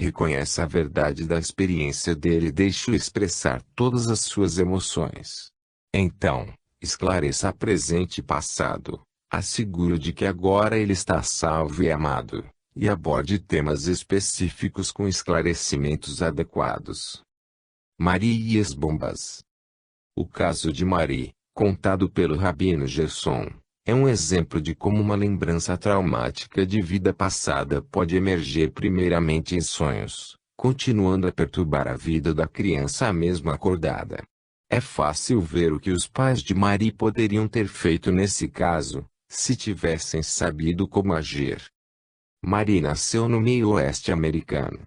Reconheça a verdade da experiência dele e deixe-o expressar todas as suas emoções. Então, esclareça presente e passado, assegure de que agora ele está salvo e amado, e aborde temas específicos com esclarecimentos adequados. Marie e as bombas. O caso de Marie, contado pelo Rabino Gerson, é um exemplo de como uma lembrança traumática de vida passada pode emergir primeiramente em sonhos, continuando a perturbar a vida da criança mesmo acordada. É fácil ver o que os pais de Marie poderiam ter feito nesse caso, se tivessem sabido como agir. Marie nasceu no meio oeste americano.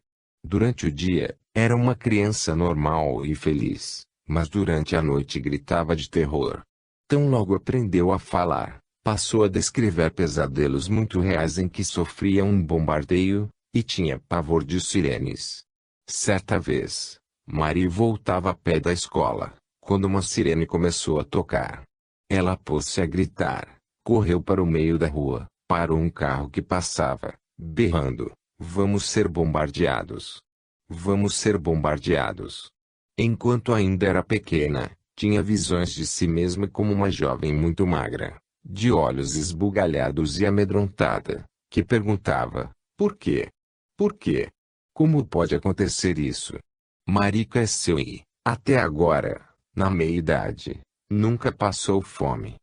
Durante o dia, era uma criança normal e feliz, mas durante a noite gritava de terror. Tão logo aprendeu a falar, passou a descrever pesadelos muito reais em que sofria um bombardeio, e tinha pavor de sirenes. Certa vez, Marie voltava a pé da escola, quando uma sirene começou a tocar. Ela pôs-se a gritar, correu para o meio da rua, parou um carro que passava, berrando: "Vamos ser bombardeados! Vamos ser bombardeados!" Enquanto ainda era pequena, tinha visões de si mesma como uma jovem muito magra, de olhos esbugalhados e amedrontada, que perguntava: por quê? Por quê? Como pode acontecer isso? Marie cresceu e, até agora, na meia-idade, nunca passou fome.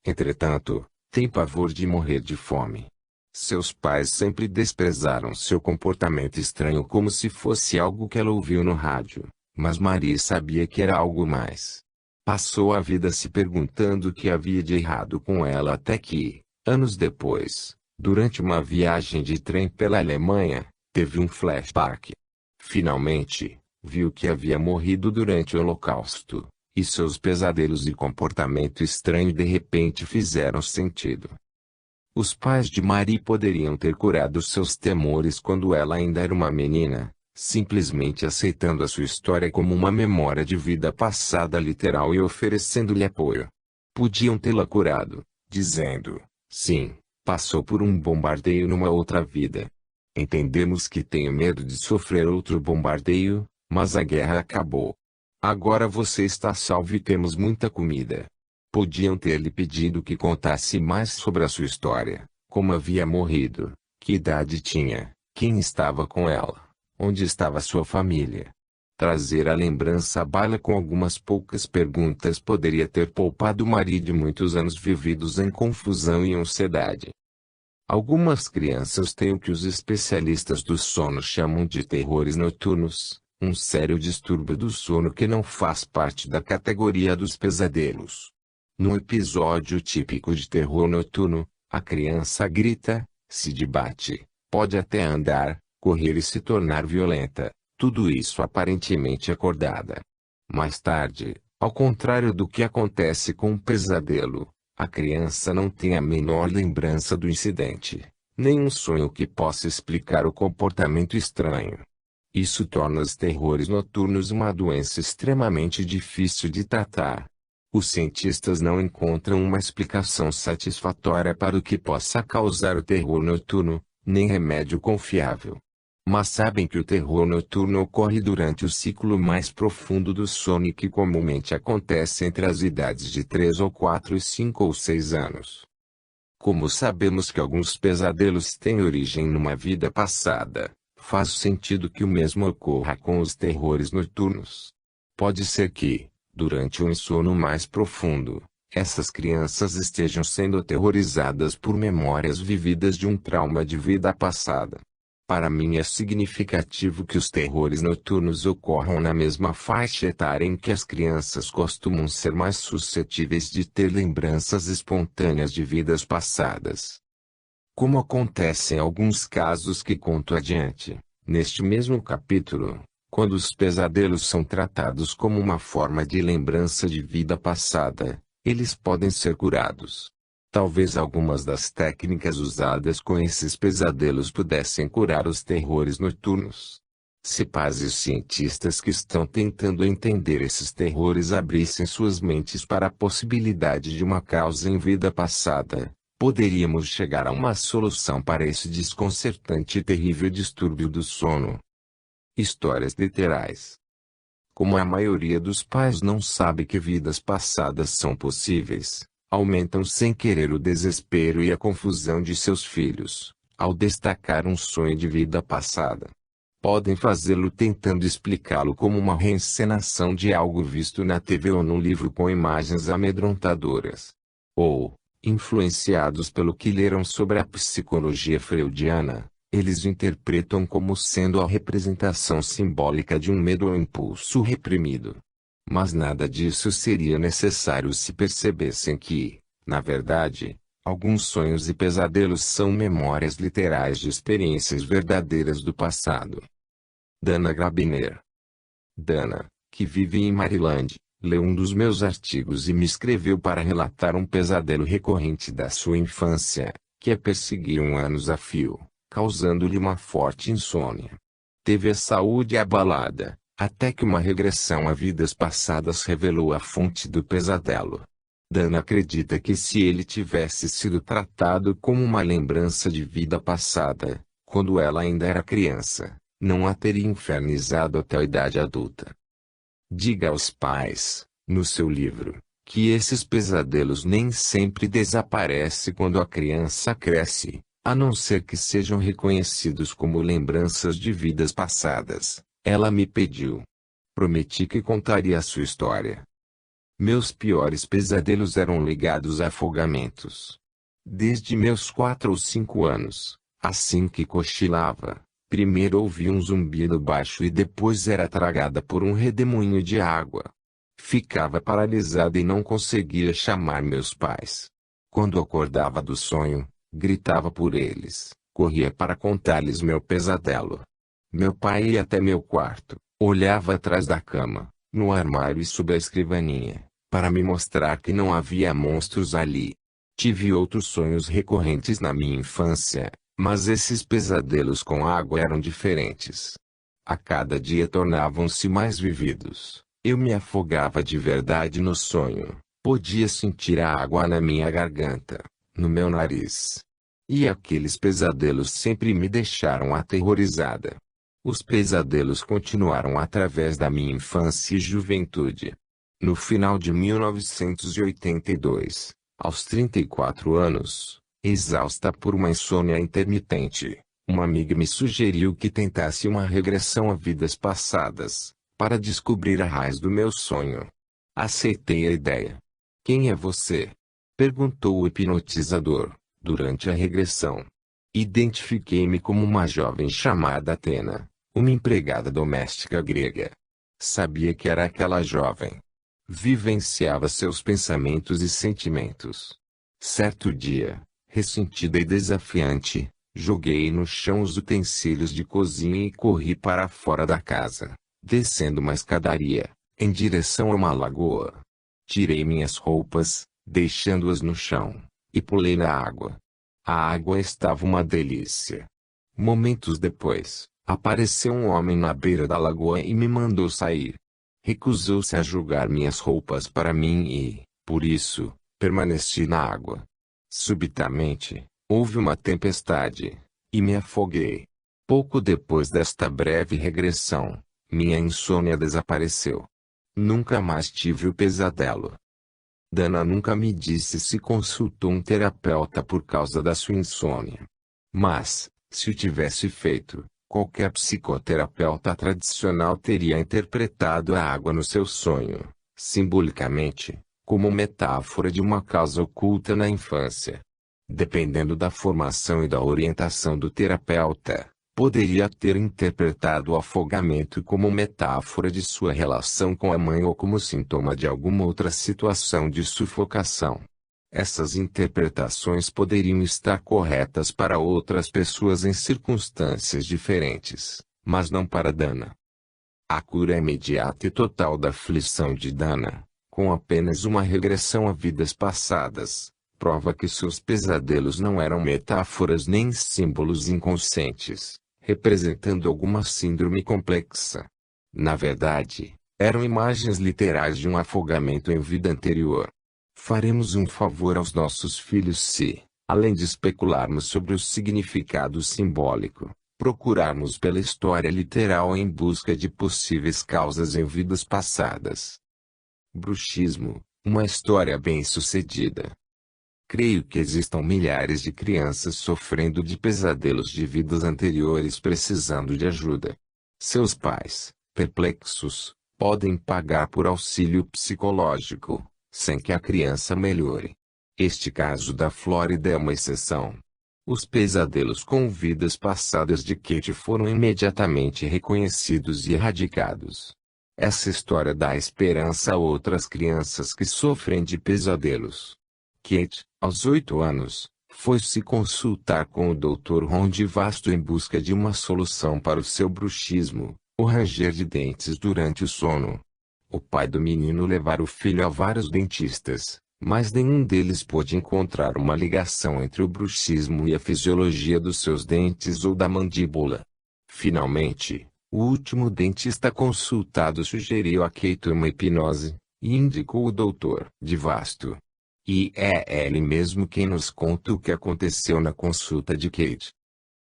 Entretanto, tem pavor de morrer de fome. Seus pais sempre desprezaram seu comportamento estranho como se fosse algo que ela ouviu no rádio, mas Marie sabia que era algo mais. Passou a vida se perguntando o que havia de errado com ela até que, anos depois, durante uma viagem de trem pela Alemanha, teve um flashback. Finalmente, viu que havia morrido durante o Holocausto, e seus pesadelos e comportamento estranho de repente fizeram sentido. Os pais de Marie poderiam ter curado seus temores quando ela ainda era uma menina, simplesmente aceitando a sua história como uma memória de vida passada literal e oferecendo-lhe apoio. Podiam tê-la curado, dizendo: sim, passou por um bombardeio numa outra vida. Entendemos que tenho medo de sofrer outro bombardeio, mas a guerra acabou. Agora você está salvo e temos muita comida. Podiam ter lhe pedido que contasse mais sobre a sua história, como havia morrido, que idade tinha, quem estava com ela, onde estava sua família. Trazer a lembrança à baila com algumas poucas perguntas poderia ter poupado Marie de muitos anos vividos em confusão e ansiedade. Algumas crianças têm o que os especialistas do sono chamam de terrores noturnos, um sério distúrbio do sono que não faz parte da categoria dos pesadelos. Num episódio típico de terror noturno, a criança grita, se debate, pode até andar, correr e se tornar violenta, tudo isso aparentemente acordada. Mais tarde, ao contrário do que acontece com um pesadelo, a criança não tem a menor lembrança do incidente, nem um sonho que possa explicar o comportamento estranho. Isso torna os terrores noturnos uma doença extremamente difícil de tratar. Os cientistas não encontram uma explicação satisfatória para o que possa causar o terror noturno, nem remédio confiável. Mas sabem que o terror noturno ocorre durante o ciclo mais profundo do sono e que comumente acontece entre as idades de 3 ou 4 e 5 ou 6 anos. Como sabemos que alguns pesadelos têm origem numa vida passada, faz sentido que o mesmo ocorra com os terrores noturnos. Pode ser que, durante um sono mais profundo, essas crianças estejam sendo aterrorizadas por memórias vividas de um trauma de vida passada. Para mim é significativo que os terrores noturnos ocorram na mesma faixa etária em que as crianças costumam ser mais suscetíveis de ter lembranças espontâneas de vidas passadas. Como acontece em alguns casos que conto adiante, neste mesmo capítulo, quando os pesadelos são tratados como uma forma de lembrança de vida passada, eles podem ser curados. Talvez algumas das técnicas usadas com esses pesadelos pudessem curar os terrores noturnos. Se pais e cientistas que estão tentando entender esses terrores abrissem suas mentes para a possibilidade de uma causa em vida passada, poderíamos chegar a uma solução para esse desconcertante e terrível distúrbio do sono. Histórias literais. Como a maioria dos pais não sabe que vidas passadas são possíveis, aumentam sem querer o desespero e a confusão de seus filhos, ao destacar um sonho de vida passada. Podem fazê-lo tentando explicá-lo como uma reencenação de algo visto na TV ou num livro com imagens amedrontadoras. Ou, influenciados pelo que leram sobre a psicologia freudiana, eles interpretam como sendo a representação simbólica de um medo ou impulso reprimido. Mas nada disso seria necessário se percebessem que, na verdade, alguns sonhos e pesadelos são memórias literais de experiências verdadeiras do passado. Dana Grabiner. Dana, que vive em Maryland, leu um dos meus artigos e me escreveu para relatar um pesadelo recorrente da sua infância, que a perseguiu anos a fio, causando-lhe uma forte insônia. Teve a saúde abalada, até que uma regressão a vidas passadas revelou a fonte do pesadelo. Dana acredita que se ele tivesse sido tratado como uma lembrança de vida passada, quando ela ainda era criança, não a teria infernizado até a idade adulta. Diga aos pais, no seu livro, que esses pesadelos nem sempre desaparecem quando a criança cresce, a não ser que sejam reconhecidos como lembranças de vidas passadas. Ela me pediu. Prometi que contaria a sua história. Meus piores pesadelos eram ligados a afogamentos. Desde meus 4 ou 5 anos, assim que cochilava, primeiro ouvi um zumbido baixo e depois era tragada por um redemoinho de água. Ficava paralisada e não conseguia chamar meus pais. Quando acordava do sonho, gritava por eles, corria para contar-lhes meu pesadelo. Meu pai ia até meu quarto, olhava atrás da cama, no armário e sob a escrivaninha, para me mostrar que não havia monstros ali. Tive outros sonhos recorrentes na minha infância, mas esses pesadelos com água eram diferentes. A cada dia tornavam-se mais vividos. Eu me afogava de verdade no sonho. Podia sentir a água na minha garganta, no meu nariz. E aqueles pesadelos sempre me deixaram aterrorizada. Os pesadelos continuaram através da minha infância e juventude. No final de 1982, aos 34 anos, exausta por uma insônia intermitente, uma amiga me sugeriu que tentasse uma regressão a vidas passadas, para descobrir a raiz do meu sonho. Aceitei a ideia. Quem é você? Perguntou o hipnotizador, durante a regressão. Identifiquei-me como uma jovem chamada Atena, uma empregada doméstica grega. Sabia que era aquela jovem. Vivenciava seus pensamentos e sentimentos. Certo dia, ressentida e desafiante, joguei no chão os utensílios de cozinha e corri para fora da casa, descendo uma escadaria, em direção a uma lagoa. Tirei minhas roupas, deixando-as no chão, e pulei na água. A água estava uma delícia. Momentos depois, apareceu um homem na beira da lagoa e me mandou sair. Recusou-se a jogar minhas roupas para mim e, por isso, permaneci na água. Subitamente, houve uma tempestade, e me afoguei. Pouco depois desta breve regressão, minha insônia desapareceu. Nunca mais tive o pesadelo. Dana nunca me disse se consultou um terapeuta por causa da sua insônia. Mas, se o tivesse feito, qualquer psicoterapeuta tradicional teria interpretado a água no seu sonho, simbolicamente, como metáfora de uma causa oculta na infância. Dependendo da formação e da orientação do terapeuta, poderia ter interpretado o afogamento como metáfora de sua relação com a mãe ou como sintoma de alguma outra situação de sufocação. Essas interpretações poderiam estar corretas para outras pessoas em circunstâncias diferentes, mas não para Dana. A cura imediata e total da aflição de Dana, com apenas uma regressão a vidas passadas, prova que seus pesadelos não eram metáforas nem símbolos inconscientes, representando alguma síndrome complexa. Na verdade, eram imagens literais de um afogamento em vida anterior. Faremos um favor aos nossos filhos se, além de especularmos sobre o significado simbólico, procurarmos pela história literal em busca de possíveis causas em vidas passadas. Bruxismo, uma história bem-sucedida. Creio que existam milhares de crianças sofrendo de pesadelos de vidas anteriores precisando de ajuda. Seus pais, perplexos, podem pagar por auxílio psicológico, sem que a criança melhore. Este caso da Flórida é uma exceção. Os pesadelos com vidas passadas de Kate foram imediatamente reconhecidos e erradicados. Essa história dá esperança a outras crianças que sofrem de pesadelos. Kate, aos 8 anos, foi se consultar com o Dr. Ron Divasto em busca de uma solução para o seu bruxismo, o ranger de dentes durante o sono. O pai do menino levara o filho a vários dentistas, mas nenhum deles pôde encontrar uma ligação entre o bruxismo e a fisiologia dos seus dentes ou da mandíbula. Finalmente, o último dentista consultado sugeriu a Kate uma hipnose, e indicou o Dr. Divasto. E é ele mesmo quem nos conta o que aconteceu na consulta de Kate.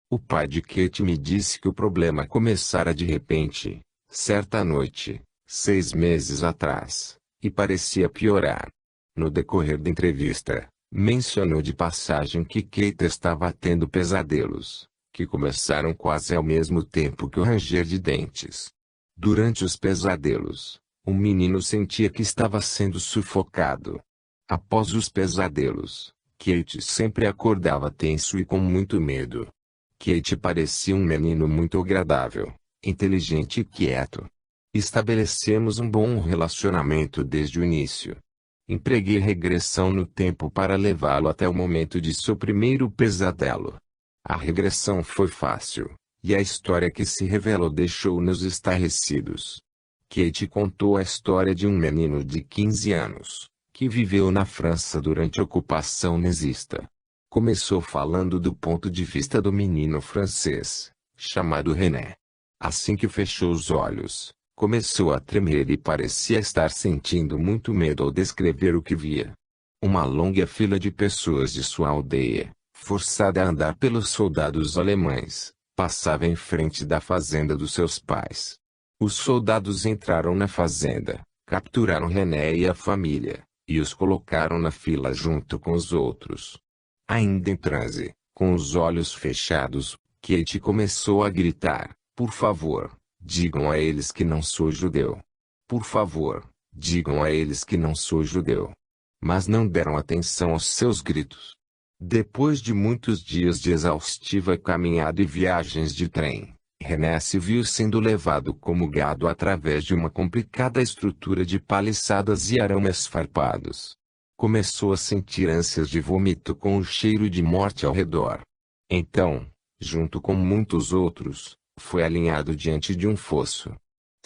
O pai de Kate me disse que o problema começara de repente, certa noite, 6 meses atrás, e parecia piorar. No decorrer da entrevista, mencionou de passagem que Kate estava tendo pesadelos, que começaram quase ao mesmo tempo que o ranger de dentes. Durante os pesadelos, o menino sentia que estava sendo sufocado. Após os pesadelos, Kate sempre acordava tenso e com muito medo. Kate parecia um menino muito agradável, inteligente e quieto. Estabelecemos um bom relacionamento desde o início. Empreguei regressão no tempo para levá-lo até o momento de seu primeiro pesadelo. A regressão foi fácil, e a história que se revelou deixou-nos estarrecidos. Kate contou a história de um menino de 15 anos, que viveu na França durante a ocupação nazista. Começou falando do ponto de vista do menino francês, chamado René. Assim que fechou os olhos, começou a tremer e parecia estar sentindo muito medo ao descrever o que via. Uma longa fila de pessoas de sua aldeia, forçada a andar pelos soldados alemães, passava em frente da fazenda dos seus pais. Os soldados entraram na fazenda, capturaram René e a família, e os colocaram na fila junto com os outros. Ainda em transe, com os olhos fechados, Kate começou a gritar: "Por favor, digam a eles que não sou judeu. Por favor, digam a eles que não sou judeu." Mas não deram atenção aos seus gritos. Depois de muitos dias de exaustiva caminhada e viagens de trem, René se viu sendo levado como gado através de uma complicada estrutura de paliçadas e arames farpados. Começou a sentir ânsias de vômito com o cheiro de morte ao redor. Então, junto com muitos outros, foi alinhado diante de um fosso.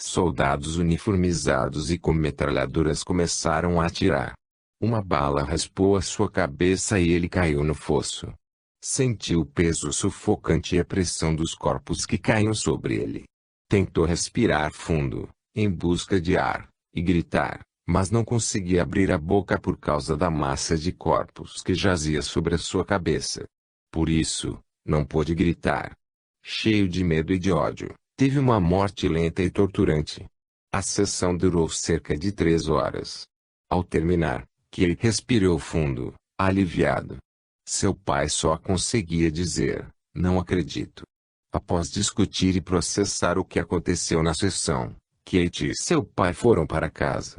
Soldados uniformizados e com metralhadoras começaram a atirar. Uma bala raspou a sua cabeça e ele caiu no fosso. Sentiu o peso sufocante e a pressão dos corpos que caíam sobre ele. Tentou respirar fundo, em busca de ar, e gritar, mas não conseguia abrir a boca por causa da massa de corpos que jazia sobre a sua cabeça. Por isso, não pôde gritar. Cheio de medo e de ódio, teve uma morte lenta e torturante. A sessão durou cerca de 3 horas. Ao terminar, Kate respirou fundo, aliviado. Seu pai só conseguia dizer: "Não acredito." Após discutir e processar o que aconteceu na sessão, Kate e seu pai foram para casa.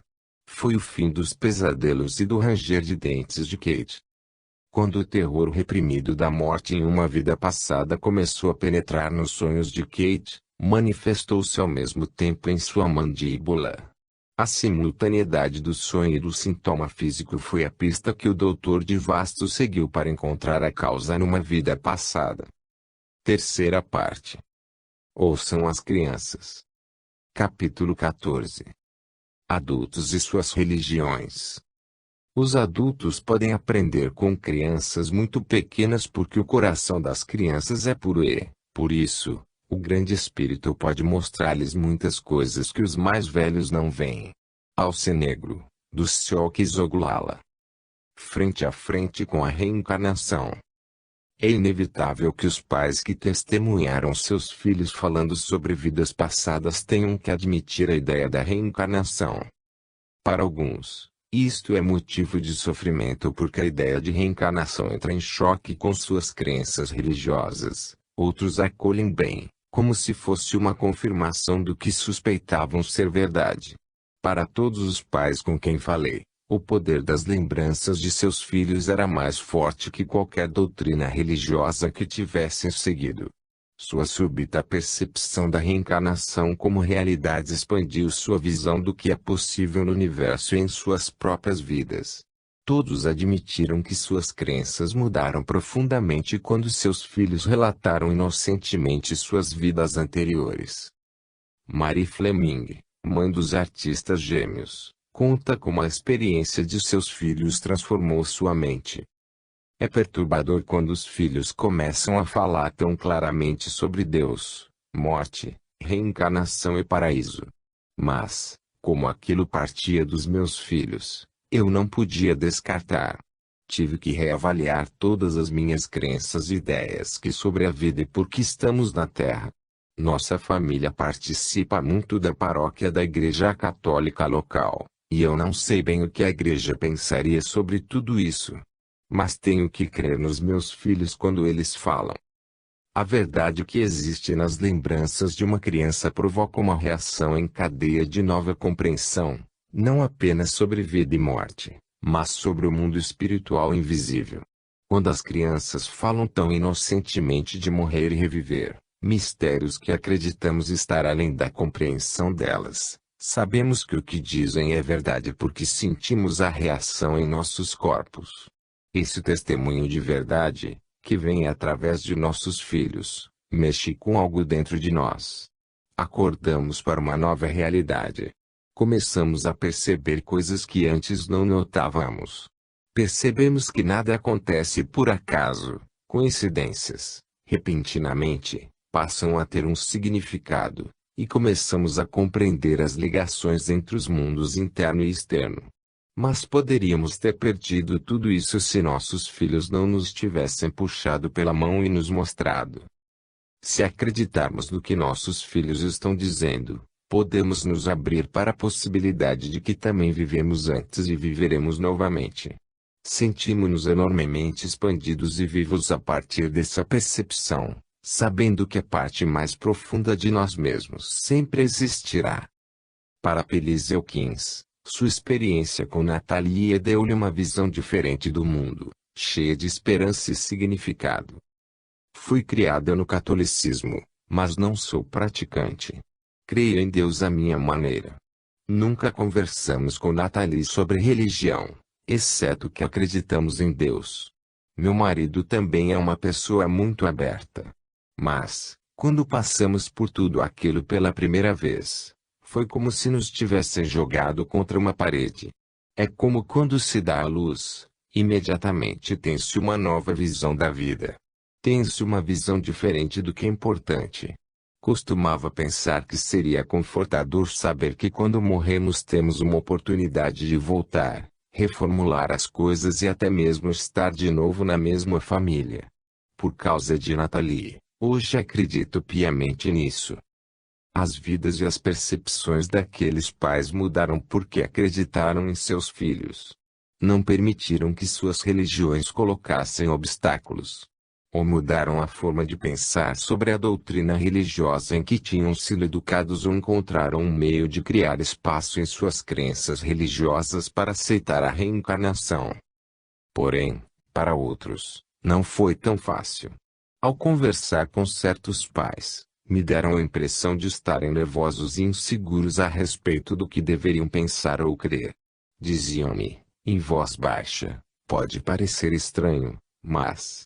Foi o fim dos pesadelos e do ranger de dentes de Kate. Quando o terror reprimido da morte em uma vida passada começou a penetrar nos sonhos de Kate, manifestou-se ao mesmo tempo em sua mandíbula. A simultaneidade do sonho e do sintoma físico foi a pista que o Dr. Divasto seguiu para encontrar a causa numa vida passada. Terceira parte. Ouçam as crianças. Capítulo 14. Adultos e suas religiões. Os adultos podem aprender com crianças muito pequenas porque o coração das crianças é puro e, por isso, o grande espírito pode mostrar-lhes muitas coisas que os mais velhos não veem. Alce Negro, do Sioque Zoglala. Frente a frente com a reencarnação. É inevitável que os pais que testemunharam seus filhos falando sobre vidas passadas tenham que admitir a ideia da reencarnação. Para alguns, isto é motivo de sofrimento porque a ideia de reencarnação entra em choque com suas crenças religiosas. Outros acolhem bem, como se fosse uma confirmação do que suspeitavam ser verdade. Para todos os pais com quem falei, o poder das lembranças de seus filhos era mais forte que qualquer doutrina religiosa que tivessem seguido. Sua súbita percepção da reencarnação como realidade expandiu sua visão do que é possível no universo e em suas próprias vidas. Todos admitiram que suas crenças mudaram profundamente quando seus filhos relataram inocentemente suas vidas anteriores. Marie Fleming, mãe dos artistas gêmeos, conta como a experiência de seus filhos transformou sua mente. É perturbador quando os filhos começam a falar tão claramente sobre Deus, morte, reencarnação e paraíso. Mas, como aquilo partia dos meus filhos, eu não podia descartar. Tive que reavaliar todas as minhas crenças e ideias que sobre a vida e por que estamos na Terra. Nossa família participa muito da paróquia da Igreja Católica local, e eu não sei bem o que a igreja pensaria sobre tudo isso. Mas tenho que crer nos meus filhos quando eles falam. A verdade que existe nas lembranças de uma criança provoca uma reação em cadeia de nova compreensão, não apenas sobre vida e morte, mas sobre o mundo espiritual invisível. Quando as crianças falam tão inocentemente de morrer e reviver, mistérios que acreditamos estar além da compreensão delas, sabemos que o que dizem é verdade porque sentimos a reação em nossos corpos. Esse testemunho de verdade, que vem através de nossos filhos, mexe com algo dentro de nós. Acordamos para uma nova realidade. Começamos a perceber coisas que antes não notávamos. Percebemos que nada acontece por acaso, coincidências, repentinamente, passam a ter um significado, e começamos a compreender as ligações entre os mundos interno e externo. Mas poderíamos ter perdido tudo isso se nossos filhos não nos tivessem puxado pela mão e nos mostrado. Se acreditarmos no que nossos filhos estão dizendo, podemos nos abrir para a possibilidade de que também vivemos antes e viveremos novamente. Sentimos-nos enormemente expandidos e vivos a partir dessa percepção, sabendo que a parte mais profunda de nós mesmos sempre existirá. Para Pelise Elkins, sua experiência com Natalie deu-lhe uma visão diferente do mundo, cheia de esperança e significado. Fui criada no catolicismo, mas não sou praticante. Creio em Deus à minha maneira. Nunca conversamos com Natalie sobre religião, exceto que acreditamos em Deus. Meu marido também é uma pessoa muito aberta. Mas, quando passamos por tudo aquilo pela primeira vez, foi como se nos tivessem jogado contra uma parede. É como quando se dá a luz, imediatamente tem-se uma nova visão da vida. Tem-se uma visão diferente do que é importante. Costumava pensar que seria confortador saber que quando morremos temos uma oportunidade de voltar, reformular as coisas e até mesmo estar de novo na mesma família. Por causa de Natalie, hoje acredito piamente nisso. As vidas e as percepções daqueles pais mudaram porque acreditaram em seus filhos. Não permitiram que suas religiões colocassem obstáculos. Ou mudaram a forma de pensar sobre a doutrina religiosa em que tinham sido educados ou encontraram um meio de criar espaço em suas crenças religiosas para aceitar a reencarnação. Porém, para outros, não foi tão fácil. Ao conversar com certos pais, me deram a impressão de estarem nervosos e inseguros a respeito do que deveriam pensar ou crer. Diziam-me, em voz baixa, pode parecer estranho, mas...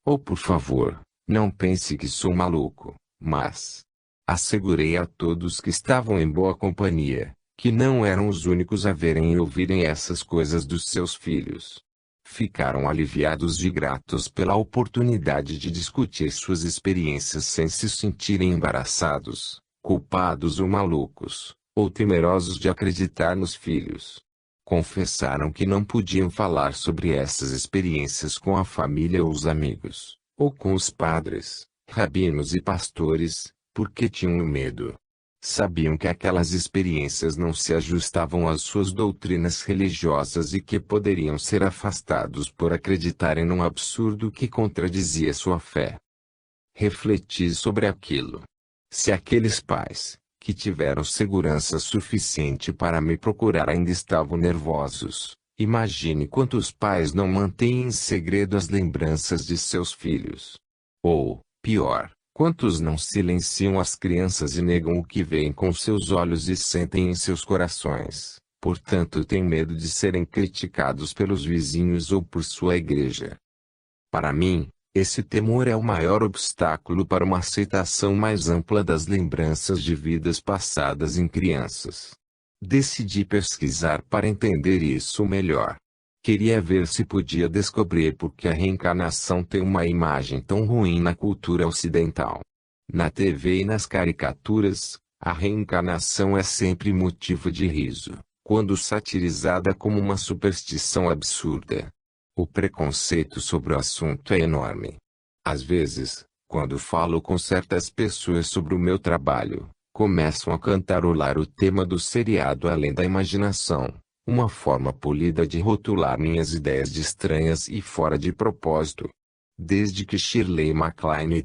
Ou por favor, não pense que sou maluco, mas... Assegurei a todos que estavam em boa companhia, que não eram os únicos a verem e ouvirem essas coisas dos seus filhos. Ficaram aliviados e gratos pela oportunidade de discutir suas experiências sem se sentirem embaraçados, culpados ou malucos, ou temerosos de acreditar nos filhos. Confessaram que não podiam falar sobre essas experiências com a família ou os amigos, ou com os padres, rabinos e pastores, porque tinham medo. Sabiam que aquelas experiências não se ajustavam às suas doutrinas religiosas e que poderiam ser afastados por acreditarem num absurdo que contradizia sua fé. Refleti sobre aquilo. Se aqueles pais, que tiveram segurança suficiente para me procurar ainda estavam nervosos, imagine quantos pais não mantêm em segredo as lembranças de seus filhos. Ou, pior, quantos não silenciam as crianças e negam o que veem com seus olhos e sentem em seus corações, portanto têm medo de serem criticados pelos vizinhos ou por sua igreja. Para mim, esse temor é o maior obstáculo para uma aceitação mais ampla das lembranças de vidas passadas em crianças. Decidi pesquisar para entender isso melhor. Queria ver se podia descobrir por que a reencarnação tem uma imagem tão ruim na cultura ocidental. Na TV e nas caricaturas, a reencarnação é sempre motivo de riso, quando satirizada como uma superstição absurda. O preconceito sobre o assunto é enorme. Às vezes, Quando falo com certas pessoas sobre o meu trabalho, começam a cantarolar o tema do seriado Além da Imaginação, uma forma polida de rotular minhas ideias de estranhas e fora de propósito. Desde que Shirley MacLaine